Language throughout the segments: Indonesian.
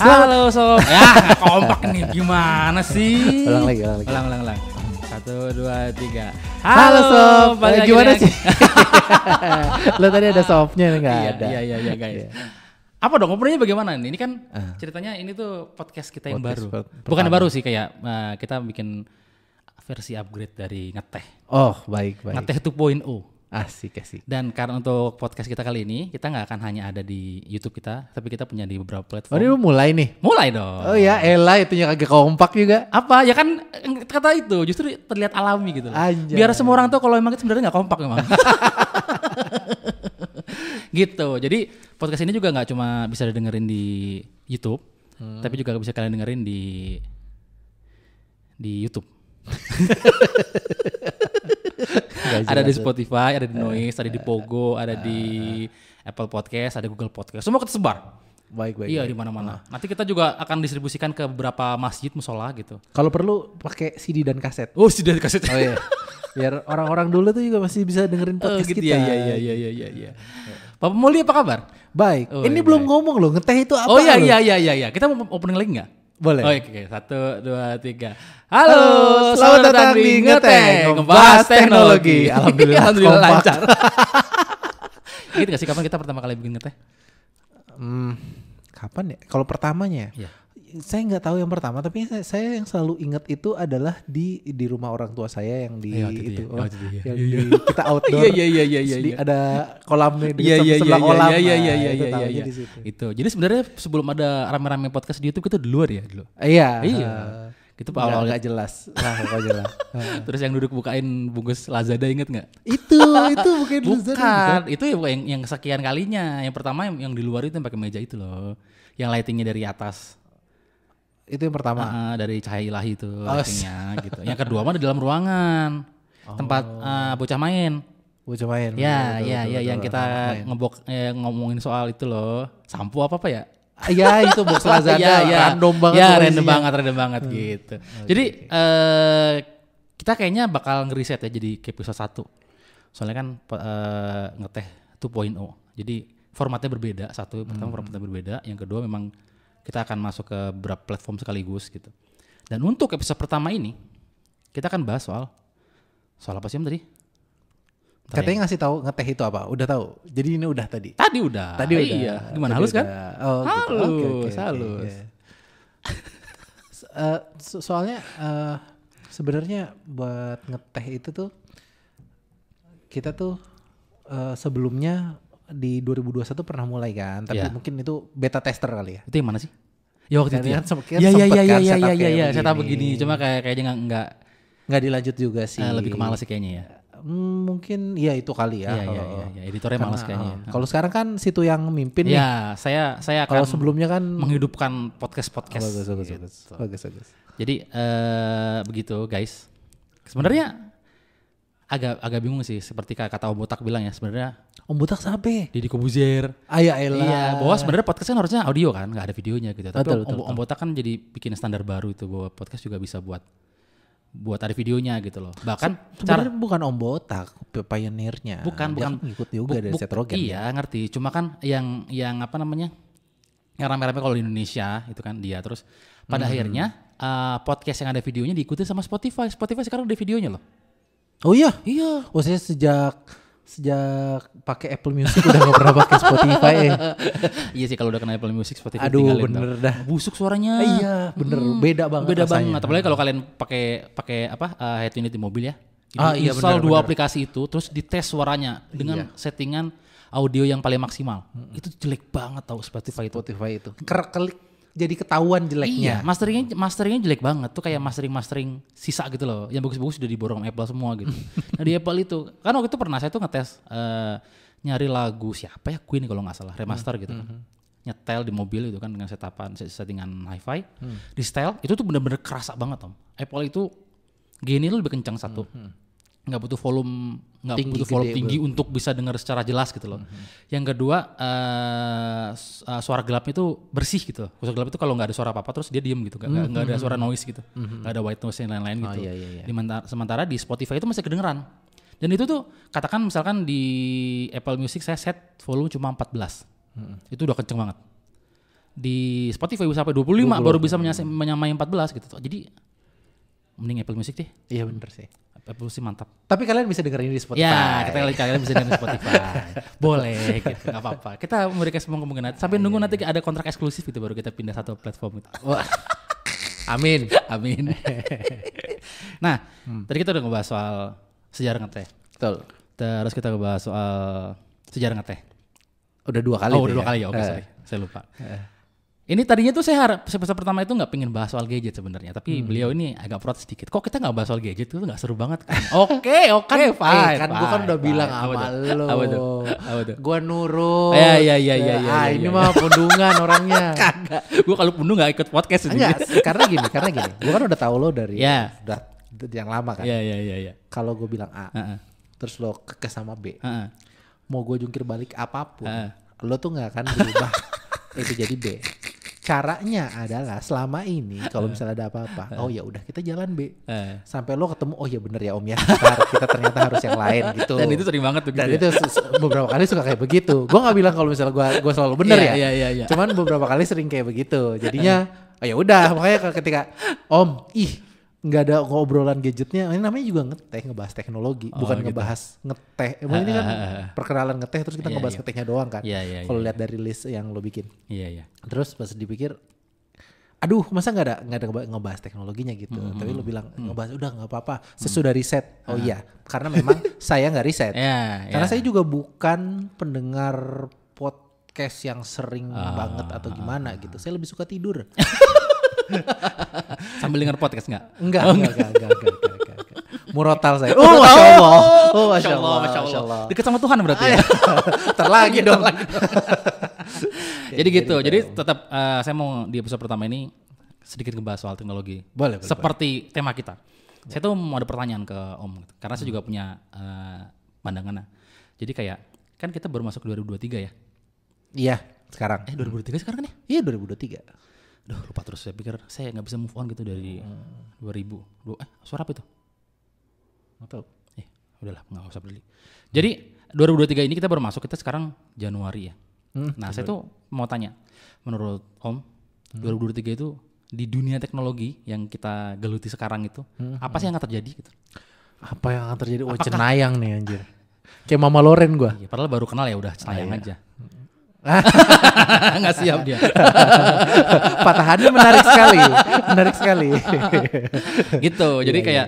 Halo sob. Ya nggak kompak nih, gimana sih? Ulang lagi. Ulang. 1, 2, 3. Halo sob. Gimana sih? Lo tadi ada sobnya nggak ada? Iya guys. Apa dong openingnya bagaimana nih? Ini kan ceritanya ini tuh podcast kita yang baru. Bukan yang baru sih, kayak kita bikin versi upgrade dari Ngeteh. Oh baik. Ngeteh 2.0. Asik. Dan karena untuk podcast kita kali ini, kita nggak akan hanya ada di YouTube kita, tapi kita punya di beberapa platform. Oh ini mulai nih? Mulai dong. Oh ya elah, itunya kagak kompak juga. Apa? Ya kan kata itu justru terlihat alami gitu loh. Anjay. Biar semua orang tahu kalau emang itu sebenarnya nggak kompak memang. Gitu. Jadi podcast ini juga nggak cuma bisa didengerin di YouTube, tapi juga bisa kalian dengerin di YouTube. Ada di Spotify, ada di Noise, ada di Pogo, ada di Apple Podcast, ada Google Podcast. Semua tersebar. Baik. Iya, di mana-mana. Nanti kita juga akan distribusikan ke beberapa masjid, musola gitu. Kalau perlu pakai CD dan kaset. Oh, CD dan kaset. Oh iya. Biar orang-orang dulu tuh juga masih bisa dengerin podcast gitu, kita. Iya. Papa Muli apa kabar? Baik. Oh, ini iya, belum baik. ngomong loh, Ngeteh itu apa? Oh iya. Kita mau opening lagi nggak? Boleh. Oh, oke. 1, 2, 3. Halo, selamat datang di Ngeteh, ngebahas teknologi. Alhamdulillah lancar. Gitu gak sih kapan kita pertama kali bikin Ngeteh? Kapan ya? Kalau pertamanya, Iya. saya nggak tahu yang pertama, tapi saya yang selalu ingat itu adalah di rumah orang tua saya yang di kita outdoor. Iya. Terus ada kolamnya di Iya. sebelah kolam. Iya. Itu. Jadi sebenarnya sebelum ada rame-rame podcast di YouTube kita di luar ya dulu. Iya. Itu Awal nggak jelas. Terus yang duduk bukain bungkus Lazada, inget nggak? itu bukan Bukan. Itu ya yang kesekian kalinya. Yang pertama yang di luar itu yang pakai meja itu loh. Yang lightingnya dari atas. Itu yang pertama. Dari cahaya ilahi itu lightingnya gitu. Yang kedua mah di dalam ruangan. Tempat bocah main. Bocah main. Ya, yang kita ngomongin soal itu loh. Sampo apa ya? Iya itu box Lazada random banget. Ya random banget gitu. Jadi kita kayaknya bakal ngeriset ya jadi ke episode 1. Soalnya kan Ngeteh 2.0. Jadi formatnya berbeda. Pertama formatnya berbeda. Yang kedua memang kita akan masuk ke beberapa platform sekaligus gitu. Dan untuk episode pertama ini kita akan bahas soal apa sih tadi? Katanya ngasih tahu Ngeteh itu apa? Udah tahu. Jadi ini udah tadi. Tadi udah. Iya. Gimana, halus kan? Oh, halus. Gitu. Halus. Soalnya sebenarnya buat Ngeteh itu tuh kita tuh sebelumnya di 2021 pernah mulai kan, tapi mungkin itu beta tester kali ya. Itu yang mana sih? Ya waktu itu ya. Iya. Setup begini. Cuma kayaknya nggak dilanjut juga sih. Lebih ke malas sih kayaknya ya. Mungkin ya itu kali ya. Iya. Editornya malas kayaknya. Kalau sekarang kan situ yang mimpin nih. Ya, saya akan kalau sebelumnya kan menghidupkan podcast. Bagus. Jadi begitu guys. Sebenarnya agak bingung sih, seperti kata Om Botak bilang ya, sebenarnya Om Botak siapa? Deddy Kobuzier. Iya, bahwa sebenarnya podcast kan harusnya audio kan, nggak ada videonya gitu. Tapi betul. Om Botak kan jadi bikin standar baru itu bahwa podcast juga bisa buat ada videonya gitu loh. Bahkan sebenarnya bukan Om Botak pioneernya. Bukan ngikut juga dari Seth Rogen. Iya, ngerti. Cuma kan yang apa namanya? Yang rame-rame kalau di Indonesia itu kan dia. Terus pada akhirnya podcast yang ada videonya diikuti sama Spotify. Spotify sekarang ada videonya loh. Oh iya? Iya. Oh saya sejak pakai Apple Music udah gak pernah pakai Spotify. Iya sih, kalau udah kena Apple Music, Spotify aduh tinggalin bener tau. Dah. Busuk suaranya. Iya bener, beda banget rasanya. Apalagi kalau kalian pakai head unit di mobil ya. Iya install bener, 2 aplikasi itu, terus dites suaranya dengan settingan audio yang paling maksimal. Itu jelek banget tau Spotify itu. Klik jadi ketahuan jeleknya. Iya, masteringnya jelek banget tuh, kayak mastering sisa gitu loh. Yang bagus-bagus udah diborong Apple semua gitu. Nah di Apple itu, kan waktu itu pernah saya tuh ngetes nyari lagu siapa ya, Queen kalau nggak salah, remaster gitu kan. Nyetel di mobil itu kan dengan settingan hi-fi, di setel itu tuh bener-bener kerasa banget Om. Apple itu gainnya lebih kencang satu. Nggak butuh volume tinggi untuk bisa dengar secara jelas gitu loh. Yang kedua suara gelapnya itu bersih gitu. Suara gelap itu kalau nggak ada suara apa-apa terus dia diem gitu, nggak ada suara noise gitu, nggak ada white noise dan lain-lain gitu. Sementara di Spotify itu masih kedengeran. Dan itu tuh katakan misalkan di Apple Music saya set volume cuma 14, itu udah kenceng banget. di Spotify bisa sampai 25 baru bisa menyamai 14 gitu. Jadi mending Apple Music deh. Iya bener sih. Apple Music mantap. Tapi kalian bisa dengerin di Spotify. Ya, kalian bisa dengerin di Spotify. Boleh gitu, gak apa-apa. Kita memberikan semua kemungkinan. Sampai nunggu nanti ada kontrak eksklusif gitu baru kita pindah satu platform itu. Wah. Amin. Amin. Nah, tadi kita udah ngebahas soal sejarah ngeteh. Betul. Terus kita ngebahas soal sejarah ngeteh. Udah 2 kali. Oh, udah 2 kali ya. Oke, sorry. Saya lupa. Ini tadinya tuh saya episode pertama itu nggak pengen bahas soal gadget sebenarnya, tapi beliau ini agak protes sedikit. Kok kita nggak bahas soal gadget itu nggak seru banget kan? Oke, fine. Kan gue kan udah bilang sama lo. Apa tuh? Gue nurut. Iya. Ini mah pundungan orangnya. Kagak. Gue kalau pundung nggak ikut podcast ini. Enggak, karena gini. Gue kan udah tahu lo dari udah yang lama kan. Iya. Kalau gue bilang A, terus lo ke sama B, mau gue jungkir balik apapun, lo tuh nggak akan berubah itu jadi B. Caranya adalah selama ini kalau misalnya ada apa-apa, oh ya udah kita jalan B. Sampai lo ketemu, oh ya bener ya Om ya, kita ternyata harus yang lain gitu. Dan itu sering banget tuh gitu. Dan itu beberapa kali suka kayak begitu. Gue nggak bilang kalau misalnya gue selalu bener ya. Iya. Cuman beberapa kali sering kayak begitu. Jadinya, oh ya udah, makanya ketika Om, nggak ada ngobrolan gadgetnya, ini namanya juga ngebahas teknologi, bukan gitu. Ngebahas ngeteh. Ini kan perkenalan ngeteh terus kita ngebahas ngetehnya doang kan. Kalau lihat dari list yang lo bikin. Iya. Terus pas dipikir, aduh masa nggak ada ngebahas teknologinya gitu. Tapi lo bilang ngebahas udah nggak apa-apa. Sesudah riset. Oh iya, karena memang saya nggak riset. Karena saya juga bukan pendengar podcast yang sering banget atau gimana gitu. Saya lebih suka tidur. Sambil denger podcast nggak? Enggak. Murotal saya. Masya Allah. Dekat sama Tuhan berarti ya. Terlagi dong. Jadi gitu. Jadi tetap saya mau di episode pertama ini sedikit ngebahas soal teknologi. Boleh. Seperti tema kita. Saya tuh mau ada pertanyaan ke Om. Karena saya juga punya pandangan. Jadi kayak kan kita baru masuk 2023 ya. Iya. Sekarang. 2023 sekarang kan ya? Iya 2023. Duh lupa terus, saya pikir saya gak bisa move on gitu dari 2000. Suara apa itu? Gak tahu. Udahlah gak usah beli. Jadi 2023 ini kita baru masuk, kita sekarang Januari ya. Nah saya tuh mau tanya, menurut Om 2023 itu di dunia teknologi yang kita geluti sekarang itu apa sih yang akan terjadi gitu? Apa yang akan terjadi? Cenayang nih anjir. Kayak Mama Loren gua. Iya, padahal baru kenal ya udah cenayang aja. Nggak siap dia. Patahannya menarik sekali. Gitu. Jadi kayak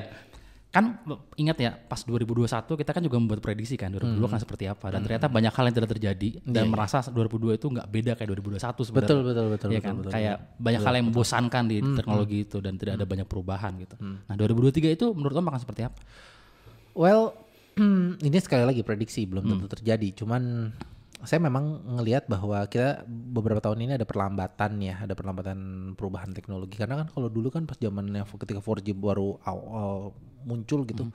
kan ingat ya pas 2021 kita kan juga membuat prediksi kan 2022 kan seperti apa dan ternyata banyak hal yang tidak terjadi dan merasa 2022 itu nggak beda kayak 2021 sebenarnya. Betul. Ya kan? Kayak banyak hal yang membosankan di teknologi itu dan tidak ada banyak perubahan gitu. Nah 2023 itu menurut Om akan seperti apa? Well, ini sekali lagi prediksi belum tentu terjadi. Cuman saya memang ngelihat bahwa kita beberapa tahun ini ada perlambatan perubahan teknologi karena kan kalau dulu kan pas zamannya ketika 4G baru awal muncul gitu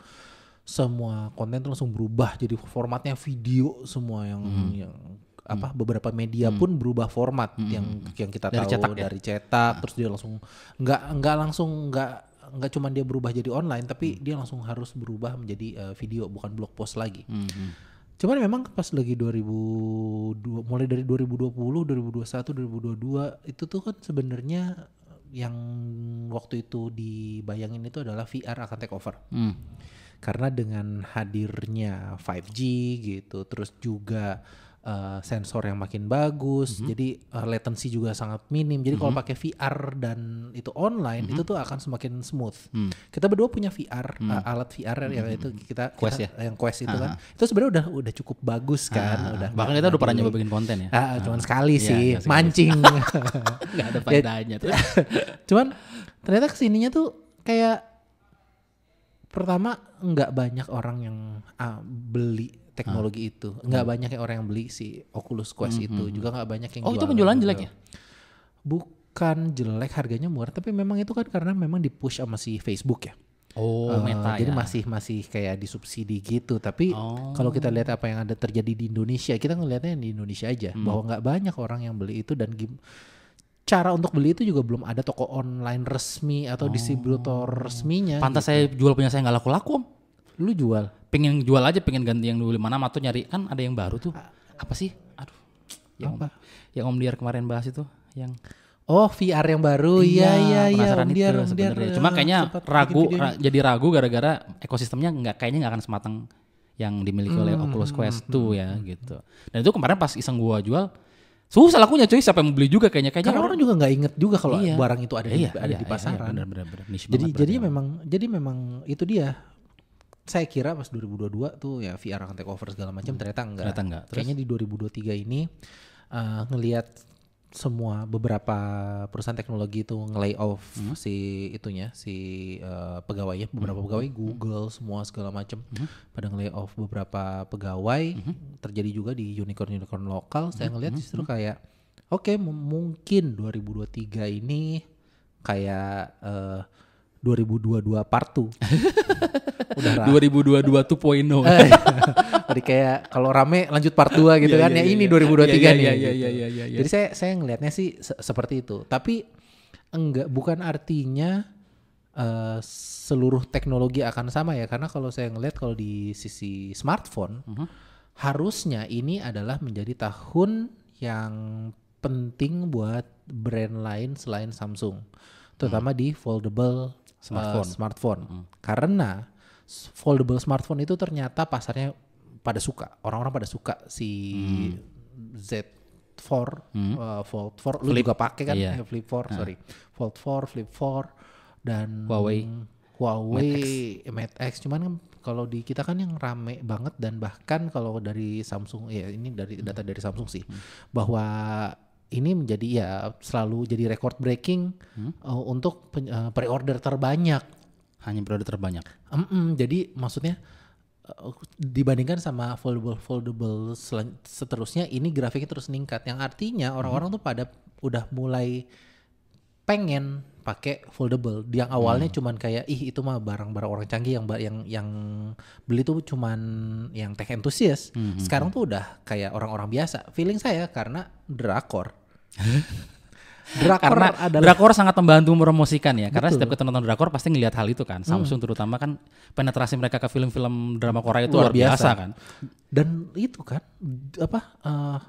semua konten tuh langsung berubah jadi formatnya video semua yang beberapa media pun berubah format yang kita dari tahu cetak, dari cetak terus dia langsung nggak cuma dia berubah jadi online tapi dia langsung harus berubah menjadi video bukan blog post lagi. Cuman memang pas lagi mulai dari 2020, 2021, 2022 itu tuh kan sebenarnya yang waktu itu dibayangin itu adalah VR akan take over. Karena dengan hadirnya 5G gitu, terus juga sensor yang makin bagus, jadi latency juga sangat minim. Jadi kalau pakai VR dan itu online itu tuh akan semakin smooth. Kita berdua punya VR, alat VR yang itu kita Quest ya? yang Quest itu kan, itu sebenarnya udah cukup bagus kan. Bahkan kita udah pernah nyoba bikin konten ya. Cuman sekali sih, mancing. Nggak ada faedahnya tuh. Cuman ternyata kesininya tuh kayak pertama nggak banyak orang yang beli teknologi itu, nggak banyak orang yang beli si Oculus Quest itu, juga nggak banyak yang jual. Itu penjualan jelek ya? Bukan jelek, harganya murah, tapi memang itu kan karena memang dipush sama si Facebook ya. Meta jadi ya. masih kayak disubsidi gitu. Tapi kalau kita lihat apa yang ada terjadi di Indonesia, kita ngelihatnya di Indonesia aja, bahwa nggak banyak orang yang beli itu dan cara untuk beli itu juga belum ada toko online resmi atau distributor resminya. Pantas gitu. saya jual punya saya nggak laku-laku Om. Lu jual? Pengen jual aja, pengen ganti yang dulu mana atau nyari kan ada yang baru tuh. Apa sih? Aduh. Yang Om Liar kemarin bahas itu, yang VR yang baru, iya. penasaran Dia itu sebenarnya. Cuma kayaknya jadi ragu gara-gara ekosistemnya kayaknya nggak akan sematang yang dimiliki oleh Oculus Quest 2 ya gitu. Dan itu kemarin pas iseng gua jual, susah lakunya cuy, siapa yang mau beli juga kayaknya karena orang juga nggak inget juga kalau barang itu ada di pasaran. Benar. Jadi memang itu dia. Saya kira pas 2022 tuh ya VR akan take over segala macam, ternyata enggak. Terus? Kayaknya di 2023 ini ngelihat semua beberapa perusahaan teknologi itu nge-lay off si pegawainya, beberapa pegawai Google semua segala macam pada nge-lay off beberapa pegawai. Terjadi juga di unicorn lokal. Saya ngelihat justru kayak mungkin 2023 ini kayak 2022 part 2. Udah 2022 2.0. Jadi kayak kalau rame lanjut part 2 gitu kan. Ini 2023 nih. Iya. Jadi saya ngelihatnya sih seperti itu. Tapi bukan artinya seluruh teknologi akan sama ya, karena kalau saya ngelihat kalau di sisi smartphone harusnya ini adalah menjadi tahun yang penting buat brand lain selain Samsung, terutama di foldable smartphone. Karena foldable smartphone itu ternyata pasarnya pada suka, orang-orang pada suka si Z4, Fold 4, lu juga pakai kan? Flip 4, Fold 4, Flip 4, dan Huawei Mate X. Cuman kan kalau di kita kan yang rame banget, dan bahkan kalau dari Samsung, ya ini dari data dari Samsung sih, bahwa ini menjadi selalu jadi record breaking untuk pre-order terbanyak. Hanya pre-order terbanyak. Jadi maksudnya dibandingkan sama foldable seterusnya, ini grafiknya terus meningkat. Yang artinya orang-orang tuh pada udah mulai pengen pakai foldable. Yang awalnya cuman kayak itu mah barang-barang orang canggih, yang beli tuh cuman yang tech enthusiast. Sekarang tuh udah kayak orang-orang biasa. Feeling saya karena drakor. Karena drakor sangat membantu mempromosikan ya. Karena setiap kita nonton drakor pasti ngelihat hal itu kan. Samsung terutama kan penetrasi mereka ke film-film drama Korea itu luar biasa kan. Dan itu kan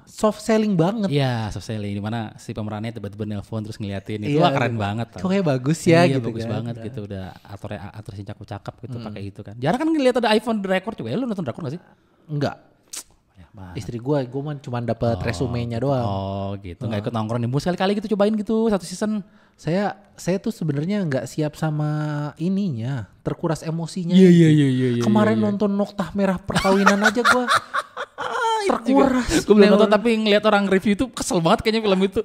soft selling banget. Iya, soft selling, dimana si pemerannya tiba-tiba nelpon terus ngeliatin itu keren banget. Kok kayak bagus ya gitu bagus kan. Banget gitu, udah aktornya cakep-cakep gitu pakai itu kan. Jarang kan ngeliat ada iPhone drakor juga. Lu nonton drakor gak sih? Enggak. Istri gue cuma dapat resumenya doang. Oh gitu, nggak ikut nongkrong nih. Sekali-kali gitu cobain gitu satu season. Saya tuh sebenarnya nggak siap sama ininya, terkuras emosinya. Iya. Kemarin nonton Noktah Merah Perkawinan aja gue terkuras. Gue belum nonton tapi ngeliat orang review itu kesel banget kayaknya film itu.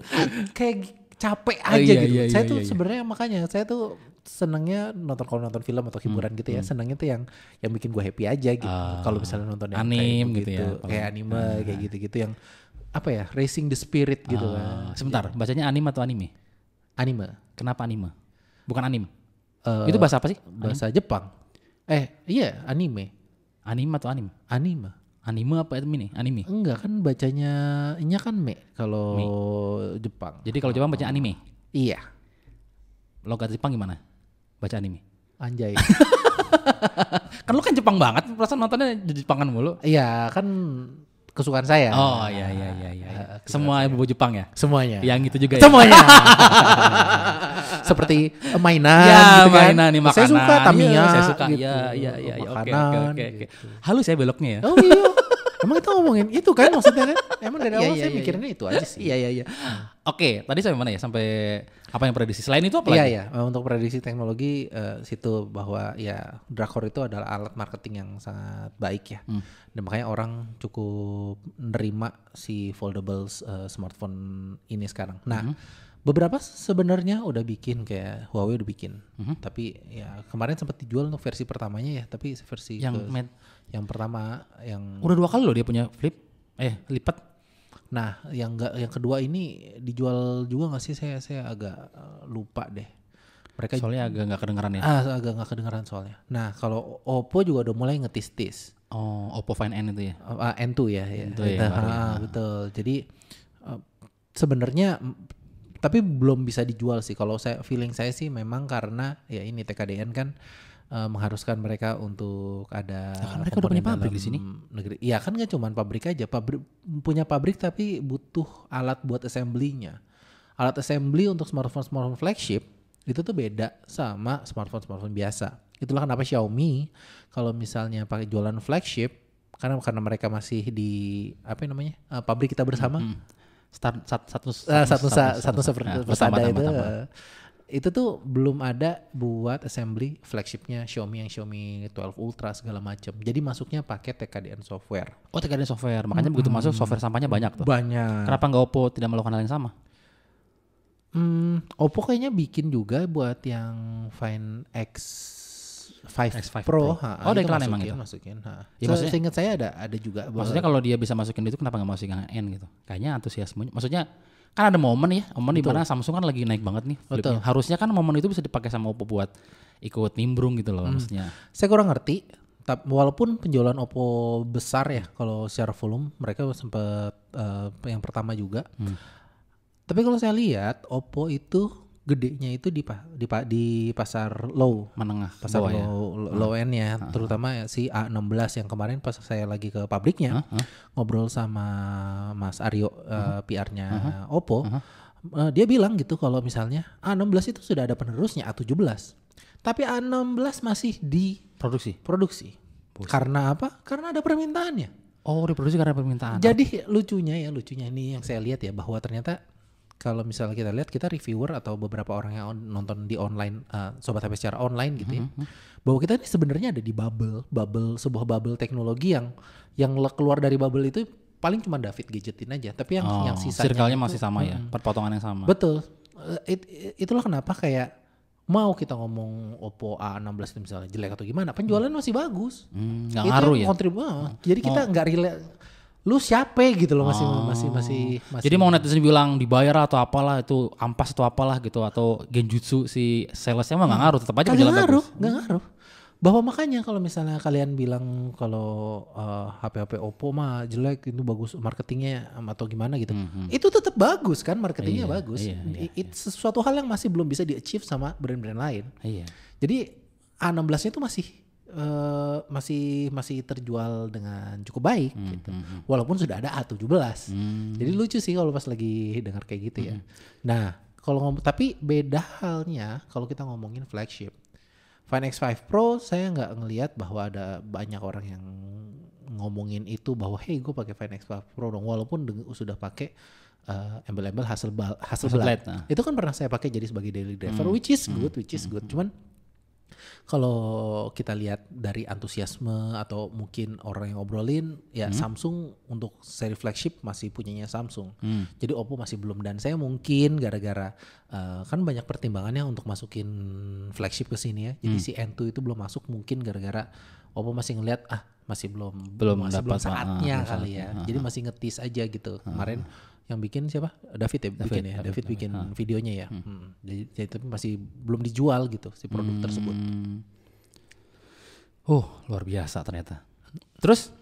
Kayak capek aja gitu. Saya tuh sebenarnya makanya saya tuh senangnya kalau nonton film atau hiburan gitu ya, senangnya tuh yang bikin gue happy aja gitu. Kalau misalnya nonton yang anime gitu ya, kayak anime kayak gitu-gitu yang raising the spirit gitu kan. Sebentar, bacanya anime atau anime? Anime. Kenapa anime? Bukan anime. Itu bahasa apa sih? Bahasa Jepang. Iya, anime. Anime atau anime? Anime. Anime apa itu ini? Anime? Enggak kan bacanya kan me kalau Jepang. Jadi kalau Jepang baca anime? Iya. Logat Jepang gimana? Baca anime? Anjay. Kan lu kan Jepang banget, perasaan nontonnya Jepangan mulu. Iya, kan kesukaan saya. Oh iya. Semua ibu Jepang ya? Semuanya. Yang itu juga semuanya. Seperti mainan gitu kan. Mainan nih, makanan. Saya suka Tamiya. Saya suka. Gitu. Iya. Oke. Gitu. Halus ya beloknya ya. Oh iya. Emang kita ngomongin itu kan maksudnya kan? Emang dari awal saya mikirnya itu aja sih. Iya. Oke, tadi sampai mana ya? Sampai apa yang prediksi? Selain itu apa lagi? Iya. Untuk prediksi teknologi situ bahwa ya drakor itu adalah alat marketing yang sangat baik ya. Dan makanya orang cukup nerima si foldable smartphone ini sekarang. Nah, beberapa sebenarnya udah bikin, kayak Huawei udah bikin. Tapi ya kemarin sempat dijual untuk versi pertamanya ya, tapi versi yang pertama yang udah 2 kali loh dia punya lipat. Nah, yang kedua ini dijual juga nggak sih? Saya agak lupa deh. Mereka soalnya agak nggak kedengeran ya. Agak nggak kedengeran soalnya. Nah, kalau Oppo juga udah mulai ngetis-tis. Oh, Oppo Find N itu ya. N2 ya. N2 ya. Betul. Jadi sebenarnya tapi belum bisa dijual sih. Kalau feeling saya sih memang karena ya ini TKDN kan mengharuskan mereka untuk ada. Kan mereka udah punya pabrik di sini. Negeri. Iya kan nggak cuma pabrik aja, punya pabrik tapi butuh alat buat assembly-nya. alat assembly untuk smartphone flagship itu tuh beda sama smartphone biasa. Itulah kenapa Xiaomi kalau misalnya pakai jualan flagship karena mereka masih di apa namanya pabrik kita bersama. Satu persada itu tuh belum ada buat assembly flagshipnya Xiaomi yang Xiaomi 12 Ultra segala macam. Jadi masuknya pakai TKDN software. Oh, TKDN software. Makanya begitu masuk software sampahnya banyak tuh. Banyak. Kenapa nggak Oppo tidak melakukan hal yang sama? Oppo kayaknya bikin juga buat yang Find X5 Pro. Oh, ada iklan emang itu. Masukin. Ya, maksudnya, seingat saya ada juga. Maksudnya kalau dia bisa masukin itu kenapa nggak masukin yang N gitu? Kayaknya antusiasmenya. Maksudnya kan ada momen di mana Samsung kan lagi naik banget nih flipnya. Harusnya kan momen itu bisa dipakai sama Oppo buat ikut nimbrung gitu loh maksudnya. Saya kurang ngerti. Walaupun penjualan Oppo besar ya kalau secara volume mereka sempat yang pertama juga. Tapi kalau saya lihat Oppo itu gedenya itu di pasar low, menengah, pasar low end-nya, terutama si A16 yang kemarin pas saya lagi ke pabriknya ngobrol sama Mas Aryo PR-nya Oppo, dia bilang gitu kalau misalnya A16 itu sudah ada penerusnya A17, tapi A16 masih di produksi. Karena apa? Karena ada permintaannya. Oh, diproduksi karena permintaan. Jadi lucunya ini yang saya lihat ya bahwa ternyata kalau misalnya kita lihat, kita reviewer atau beberapa orang yang nonton di online, Sobat HP secara online gitu ya, bahwa kita ini sebenarnya ada di sebuah bubble teknologi yang keluar dari bubble itu paling cuma David gadgetin aja, tapi yang sisanya circle-nya masih sama ya, perpotongan yang sama. Betul, itulah kenapa kayak mau kita ngomong Oppo A16 itu misalnya jelek atau gimana, penjualan masih bagus. Nggak ngaruh ya. Jadi kita nggak lu siapa gitu loh masih. Jadi mau netizen bilang dibayar atau apalah itu ampas atau apalah gitu atau genjutsu si salesnya mah nggak ngaruh, tetap aja berjalan bagus. Nggak ngaruh. Bahwa makanya kalau misalnya kalian bilang kalau HP Oppo mah jelek itu bagus marketingnya atau gimana gitu, itu tetap bagus kan marketingnya bagus. Itu sesuatu hal yang masih belum bisa di-achieve sama brand-brand lain. Jadi A16-nya itu masih terjual dengan cukup baik gitu. Walaupun sudah ada A17. Jadi lucu sih kalau pas lagi dengar kayak gitu ya. Nah, tapi beda halnya kalau kita ngomongin flagship. Find X5 Pro saya nggak ngelihat bahwa ada banyak orang yang ngomongin itu bahwa hey gue pakai Find X5 Pro dong walaupun sudah pakai embel-embel Hasselblad. Itu kan pernah saya pakai jadi sebagai daily driver which is good. Cuman kalau kita lihat dari antusiasme atau mungkin orang yang ngobrolin ya Samsung untuk seri flagship masih punyanya Samsung. Jadi Oppo masih belum, dan saya mungkin gara-gara kan banyak pertimbangannya untuk masukin flagship ke sini ya. Jadi si N2 itu belum masuk mungkin gara-gara Oppo masih ngelihat masih belum saatnya kali ya. Jadi masih ngetis aja gitu. Kemarin yang bikin siapa? David bikin videonya ya. Jadi tapi masih belum dijual gitu si produk tersebut. Luar biasa ternyata. Terus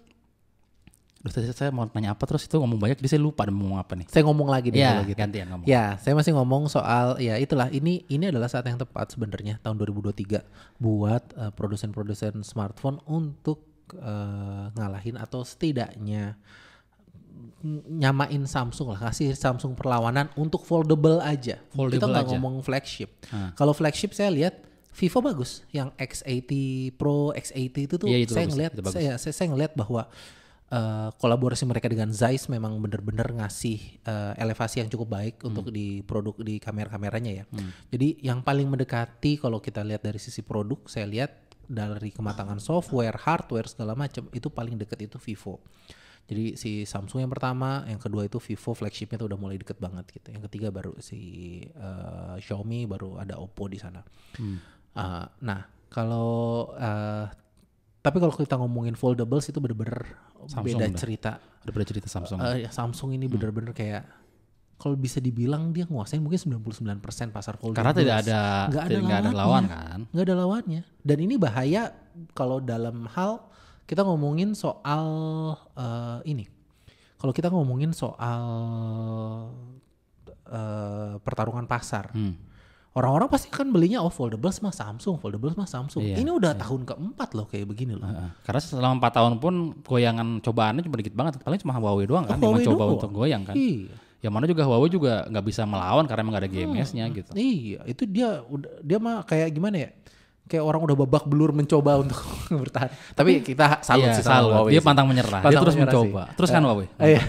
tadi saya mau nanya apa terus itu ngomong banyak jadi saya lupa mau ngomong apa nih. Saya ngomong lagi deh kalau gitu. Gantian ngomong. Ya, saya masih ngomong soal ya itulah ini adalah saat yang tepat sebenarnya tahun 2023 buat produsen-produsen smartphone untuk ngalahin atau setidaknya nyamain Samsung lah, kasih Samsung perlawanan untuk foldable aja. Kita nggak ngomong flagship. Kalau flagship saya lihat Vivo bagus, yang X80 Pro, X80 itu tuh saya ngelihat bahwa kolaborasi mereka dengan Zeiss memang benar-benar ngasih elevasi yang cukup baik untuk di produk di kamera-kameranya ya. Jadi yang paling mendekati kalau kita lihat dari sisi produk, saya lihat dari kematangan software, hardware segala macam itu paling dekat itu Vivo. Jadi si Samsung yang pertama, yang kedua itu Vivo flagshipnya tuh udah mulai deket banget gitu. Yang ketiga baru si Xiaomi, baru ada Oppo di sana. Nah kalau tapi kalau kita ngomongin foldables itu bener-bener beda cerita. Beda cerita Samsung. Samsung ini bener-bener kayak kalau bisa dibilang dia nguasain mungkin 99% pasar foldables. Karena nggak ada lawan kan? Nggak ada lawannya. Dan ini bahaya kalau dalam hal kita ngomongin soal ini. Kalau kita ngomongin soal pertarungan pasar. Orang-orang pasti kan belinya foldables mah Samsung. Iya, ini udah tahun keempat loh kayak begini loh. Karena selama 4 tahun pun goyangan cobaannya cuma dikit banget. Paling cuma Huawei doang kan yang mencoba untuk goyang kan. Yang mana juga Huawei juga nggak bisa melawan karena emang gak ada GMS-nya gitu. Iya, itu dia mah kayak gimana ya? Kayak orang udah babak belur mencoba untuk bertahan. Tapi kita salut Iya, sih sama salut. Huawei. Dia sih. pantang menyerah. Dia Pantang terus menyerah mencoba. sih. Terus kan Huawei. Iya.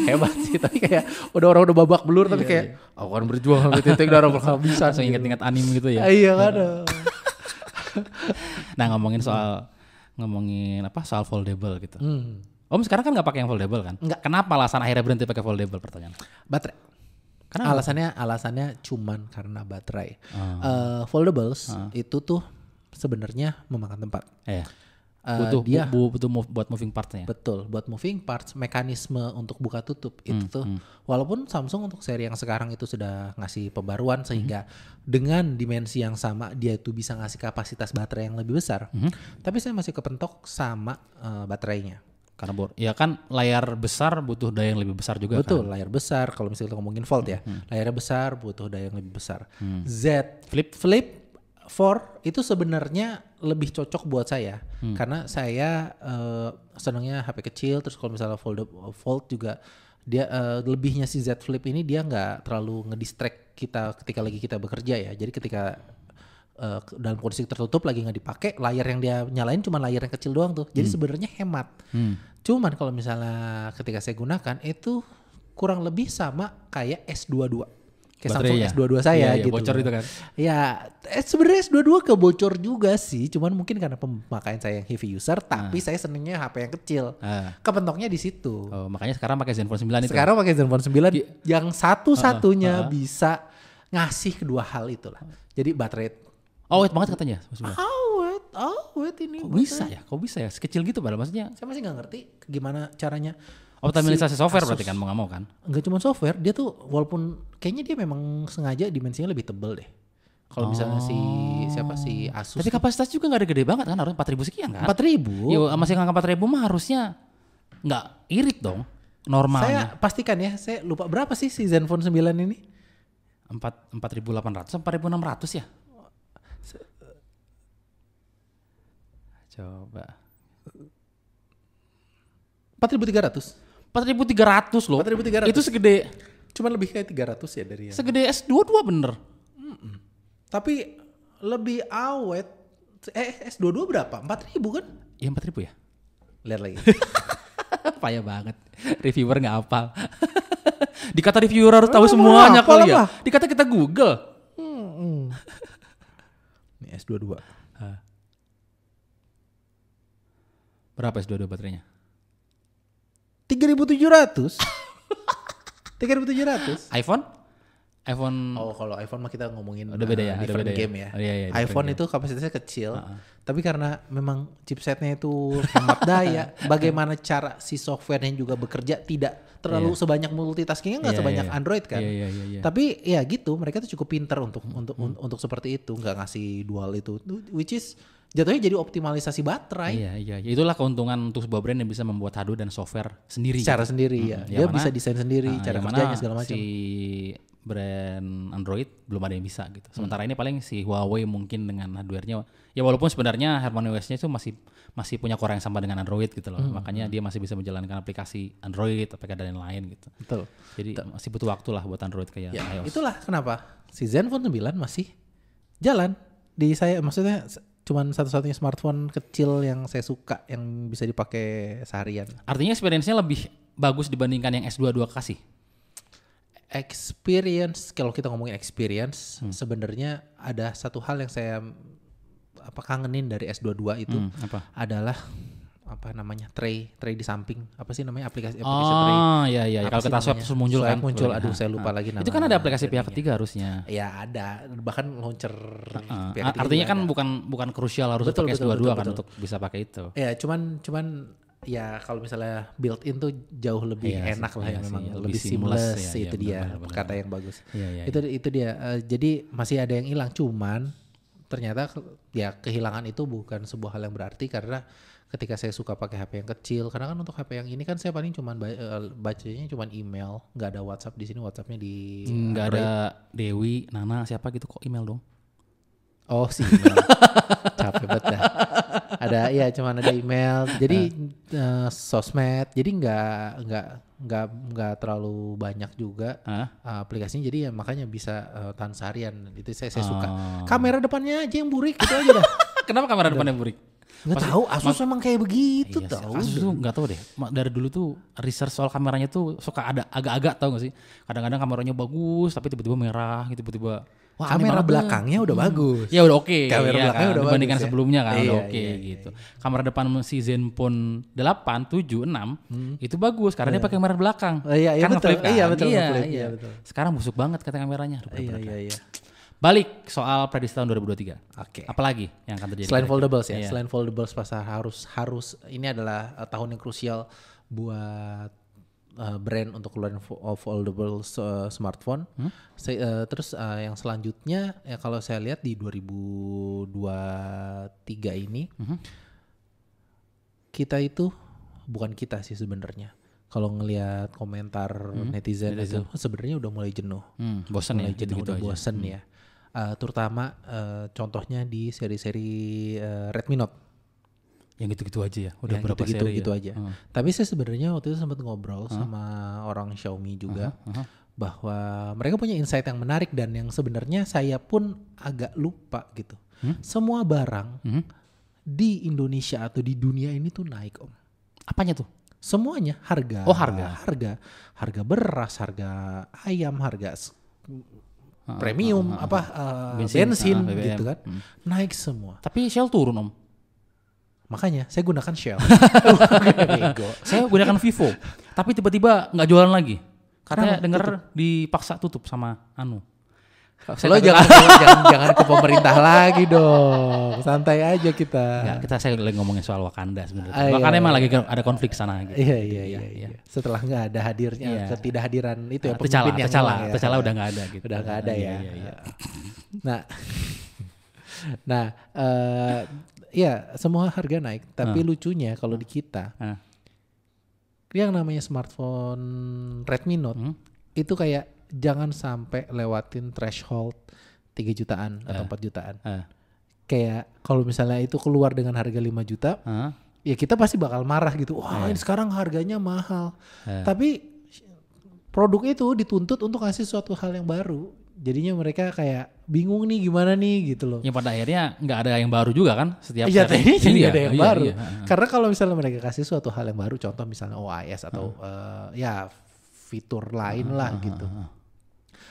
Hebat sih, tapi kayak orang udah babak belur tapi kayak aku akan berjuang sampai titik darah penghabisan. Langsung inget-inget anime gitu ya. Iya kan. Nah, ngomongin soal foldable gitu. Om sekarang kan nggak pakai yang foldable kan? Nggak. Kenapa alasan akhirnya berhenti pakai foldable, pertanyaan? Baterai. Kenapa? Alasannya cuman karena baterai. Foldables itu tuh sebenarnya memakan tempat. Iya. Butuh buat moving parts-nya. Betul, buat moving parts, mekanisme untuk buka tutup itu tuh. Walaupun Samsung untuk seri yang sekarang itu sudah ngasih pembaruan sehingga dengan dimensi yang sama dia itu bisa ngasih kapasitas baterai yang lebih besar. Tapi saya masih kepentok sama baterainya. Karena ya kan layar besar butuh daya yang lebih besar juga. Betul, kan? layar besar kalau misalnya kita ngomongin Fold ya. Layarnya besar butuh daya yang lebih besar. Z Flip 4 itu sebenarnya lebih cocok buat saya karena saya senangnya HP kecil, terus kalau misalnya Fold juga dia lebihnya si Z Flip ini dia nggak terlalu ngedistract kita ketika lagi kita bekerja ya. Jadi ketika dalam kondisi tertutup lagi nggak dipakai, layar yang dia nyalain cuma layar yang kecil doang tuh. Jadi sebenarnya hemat. Cuman kalau misalnya ketika saya gunakan itu kurang lebih sama kayak S22. Kayak Samsung S22 saya gitu. Bocor itu kan. Ya, sebenarnya S22 kebocor juga sih, cuman mungkin karena pemakaian saya yang heavy user, tapi saya senengnya HP yang kecil. Kepentoknya di situ. Oh, makanya sekarang pakai Zenfone 9 itu. Sekarang pakai Zenfone 9 yang satu-satunya bisa ngasih kedua hal itulah. Jadi baterai awet banget katanya. Awet ini. Kok bisa ya? Sekecil gitu padahal maksudnya. Saya masih nggak ngerti gimana caranya. Optimalisasi software berarti kan mau nggak mau kan? Enggak cuma software, dia tuh walaupun kayaknya dia memang sengaja dimensinya lebih tebel deh. Kalau misalnya si Asus. Tapi kapasitas juga nggak ada gede banget kan, harusnya 4.000 sekian kan? 4.000. Iya, masih ngangkat 4.000 mah harusnya nggak irit dong normalnya. Saya pastikan ya, saya lupa berapa sih si Zenfone 9 ini? 4.800, 4.600 ya? Coba. 4.300. 4.300 loh. 4.300. Itu segede. Cuman lebih kayak 300 ya dari yang. Segede S22 bener. Tapi lebih awet. S22 berapa? 4.000 kan? Ya 4.000 ya? Lihat lagi. Payah banget. Reviewer gak hafal. Dikata reviewer harus tahu semuanya kali ya. Dikata kita Google. Ini S22. Berapa S22 baterainya? 3.700. 3.700. iPhone? Oh, kalau iPhone mah kita ngomongin udah beda ya, different beda game ya. ya. Oh, iya, iPhone itu kapasitasnya kecil, tapi karena memang chipsetnya itu hemat daya, bagaimana cara si softwarenya juga bekerja tidak terlalu sebanyak multitaskingnya nggak sebanyak Android kan. Tapi ya gitu, mereka tuh cukup pinter untuk seperti itu, nggak ngasih dual itu, which is jatuhnya jadi optimalisasi baterai. Iya. Itulah keuntungan untuk sebuah brand yang bisa membuat hardware dan software sendiri. Secara sendiri ya. Dia bisa desain sendiri, cara kerjanya segala macam. Si brand Android belum ada yang bisa gitu. Sementara ini paling si Huawei mungkin dengan hardware-nya. Ya walaupun sebenarnya HarmonyOS-nya itu masih punya core yang sama dengan Android gitu loh. Makanya dia masih bisa menjalankan aplikasi Android, APK dan lain-lain gitu. Betul. Jadi masih butuh waktu lah buat Android kayak iOS. Itulah kenapa si Zenfone 9 masih jalan di saya, maksudnya cuman satu-satunya smartphone kecil yang saya suka yang bisa dipakai seharian. Artinya experience-nya lebih bagus dibandingkan yang S22 kasih? Experience, kalau kita ngomongin experience, sebenarnya ada satu hal yang saya kangenin dari S22 itu adalah apa namanya tray di samping, apa sih namanya aplikasi tray. Oh iya. Kalau kita swipe terus muncul kan. Aduh saya lupa lagi namanya. Itu kan ada aplikasi pihak ketiga harusnya. Ya ada, bahkan launcher pihak ketiga. Artinya kan bukan krusial harus pakai S22 kan untuk bisa pakai itu. Ya cuman ya kalau misalnya built-in tuh jauh lebih enak lah ya, memang lebih seamless itu dia kata yang bagus. Itu dia. Jadi masih ada yang hilang, cuman ternyata ya kehilangan itu bukan sebuah hal yang berarti karena ketika saya suka pakai HP yang kecil, karena kan untuk HP yang ini kan saya paling cuman bacanya cuman email, nggak ada WhatsApp di sini, WhatsAppnya di nggak ada Dewi, Nana, siapa gitu kok email dong. Oh si email. Capek banget dah. cuman ada email. Jadi sosmed. Jadi nggak terlalu banyak juga aplikasinya. Jadi ya makanya bisa tahan seharian. Itu saya suka. Kamera depannya aja yang burik itu aja dah. Kenapa kamera depannya burik? Nggak tahu, Asus memang kayak begitu Iya, tahu. Asus tuh nggak tahu deh. Dari dulu tuh research soal kameranya tuh suka ada agak-agak tahu nggak sih? Kadang-kadang kameranya bagus tapi tiba-tiba merah, gitu tiba-tiba. Wah, kamera belakangnya udah bagus. Ya udah oke. Kamera ya, belakangnya udah dibandingkan bagus, sebelumnya kan udah oke iya, gitu. Kamera depan si Zenfone 8, 7, 6 itu bagus karena dia pakai kamera belakang. Iya, kan betul. ngeflip kan? Iya, betul. Iya. Betul. Sekarang busuk banget kata kameranya. Iya. Balik soal prediksi tahun 2023. Oke. Apalagi yang akan terjadi? Selain foldables ya. Iya. Selain foldables pasar harus ini adalah tahun yang krusial buat brand untuk keluarin foldable smartphone. Terus yang selanjutnya ya kalau saya lihat di 2023 ini kita itu bukan kita sih sebenarnya. Kalau ngelihat komentar netizen itu sebenarnya udah mulai jenuh. Bosen mulai ya jenuh, gitu-gitu udah aja. bosen ya. Terutama contohnya di seri-seri Redmi Note. Yang gitu-gitu aja ya. Udah Yang berapa seri gitu ya? aja. Tapi saya sebenarnya waktu itu sempat ngobrol sama orang Xiaomi juga bahwa mereka punya insight yang menarik dan yang sebenarnya saya pun agak lupa gitu. Semua barang di Indonesia atau di dunia ini tuh naik Om. Apanya tuh? Semuanya harga. Oh, harga beras, harga ayam, harga premium bensin gitu kan. Naik semua. Tapi Shell turun Om. Makanya saya gunakan Shell. Saya gunakan Vivo. Tapi tiba-tiba nggak jualan lagi. Karena Kenapa? dengar dipaksa tutup sama Lo jangan ke pemerintah lagi dong. Santai aja kita. Saya lagi ngomongin soal Wakanda sebenarnya. Iya. Wakanda emang lagi ada konflik sana gitu. Iya. Setelah nggak ada hadirnya, ketidakhadiran itu ya pemimpin yang T'Challa udah nggak ada gitu. Udah nggak ada ya. Iya. Nah, ya semua harga naik. Tapi lucunya kalau di kita, yang namanya smartphone Redmi Note itu kayak jangan sampai lewatin threshold 3 jutaan atau 4 jutaan. Kayak kalau misalnya itu keluar dengan harga 5 juta, ya kita pasti bakal marah gitu. Wah ini sekarang harganya mahal. Tapi produk itu dituntut untuk ngasih suatu hal yang baru. Jadinya mereka kayak bingung nih gimana nih gitu loh. Yang pada akhirnya nggak ada yang baru juga kan setiap Iya, seri. jadi nggak ada yang baru. Iya. Karena kalau misalnya mereka kasih suatu hal yang baru, contoh misalnya OIS atau ya fitur lain lah gitu.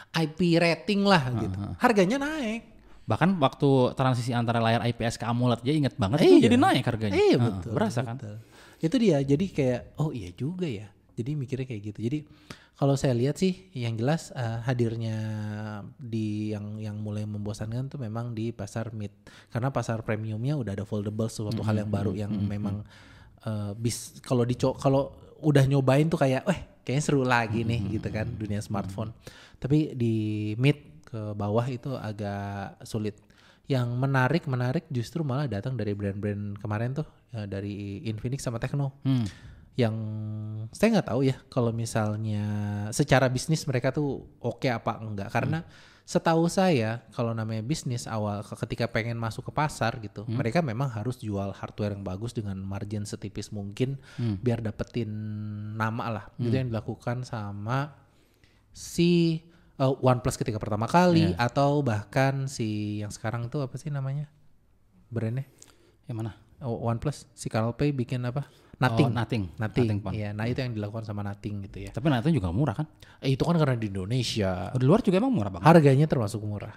IP rating lah gitu. Harganya naik. Bahkan waktu transisi antara layar IPS ke AMOLED aja inget banget itu jadi naik harganya. Iya betul. Berasa kan? Itu dia. Jadi kayak oh iya juga ya. Jadi mikirnya kayak gitu. Jadi kalau saya lihat sih yang jelas hadirnya di yang mulai membosankan tuh memang di pasar mid. Karena pasar premiumnya udah ada foldable suatu hal yang baru yang memang kalau udah nyobain tuh kayak kayaknya seru lagi nih gitu kan dunia smartphone. Tapi di mid ke bawah itu agak sulit. Yang menarik justru malah datang dari brand-brand kemarin tuh dari Infinix sama Tecno. Yang saya nggak tahu ya kalau misalnya secara bisnis mereka tuh oke apa enggak. Karena setahu saya kalau namanya bisnis awal ketika pengen masuk ke pasar gitu, mereka memang harus jual hardware yang bagus dengan margin setipis mungkin biar dapetin nama lah. Itu yang dilakukan sama si OnePlus ketika pertama kali atau bahkan si yang sekarang tuh apa sih namanya brandnya? Yang mana? OnePlus si Carl Pei bikin apa? Nothing. Iya, nah itu yang dilakukan sama Nothing gitu ya. Tapi Nothing juga murah kan? Itu kan karena di Indonesia. Di luar juga emang murah banget. Harganya termasuk murah.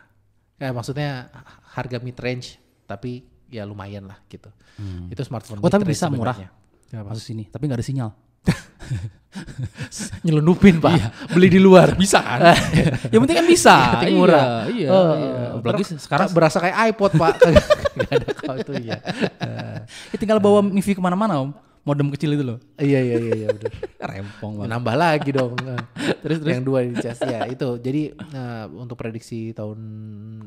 Kayak maksudnya harga mid range tapi ya lumayan lah gitu. Itu smartphone. Tapi bisa murah. Masuk sini, tapi nggak ada sinyal. Nyelundupin Pak. Iya. Beli di luar. Bisa kan? Yang penting kan bisa. Murah. Iya. Apalagi sekarang berasa kayak iPod Pak. Gak ada kau itu ya. Tinggal bawa MIFI kemana-mana Om. Modem kecil itu loh. Iya benar. Rempong banget. Nambah lagi dong. terus yang 2 di cas ya itu. Jadi untuk prediksi tahun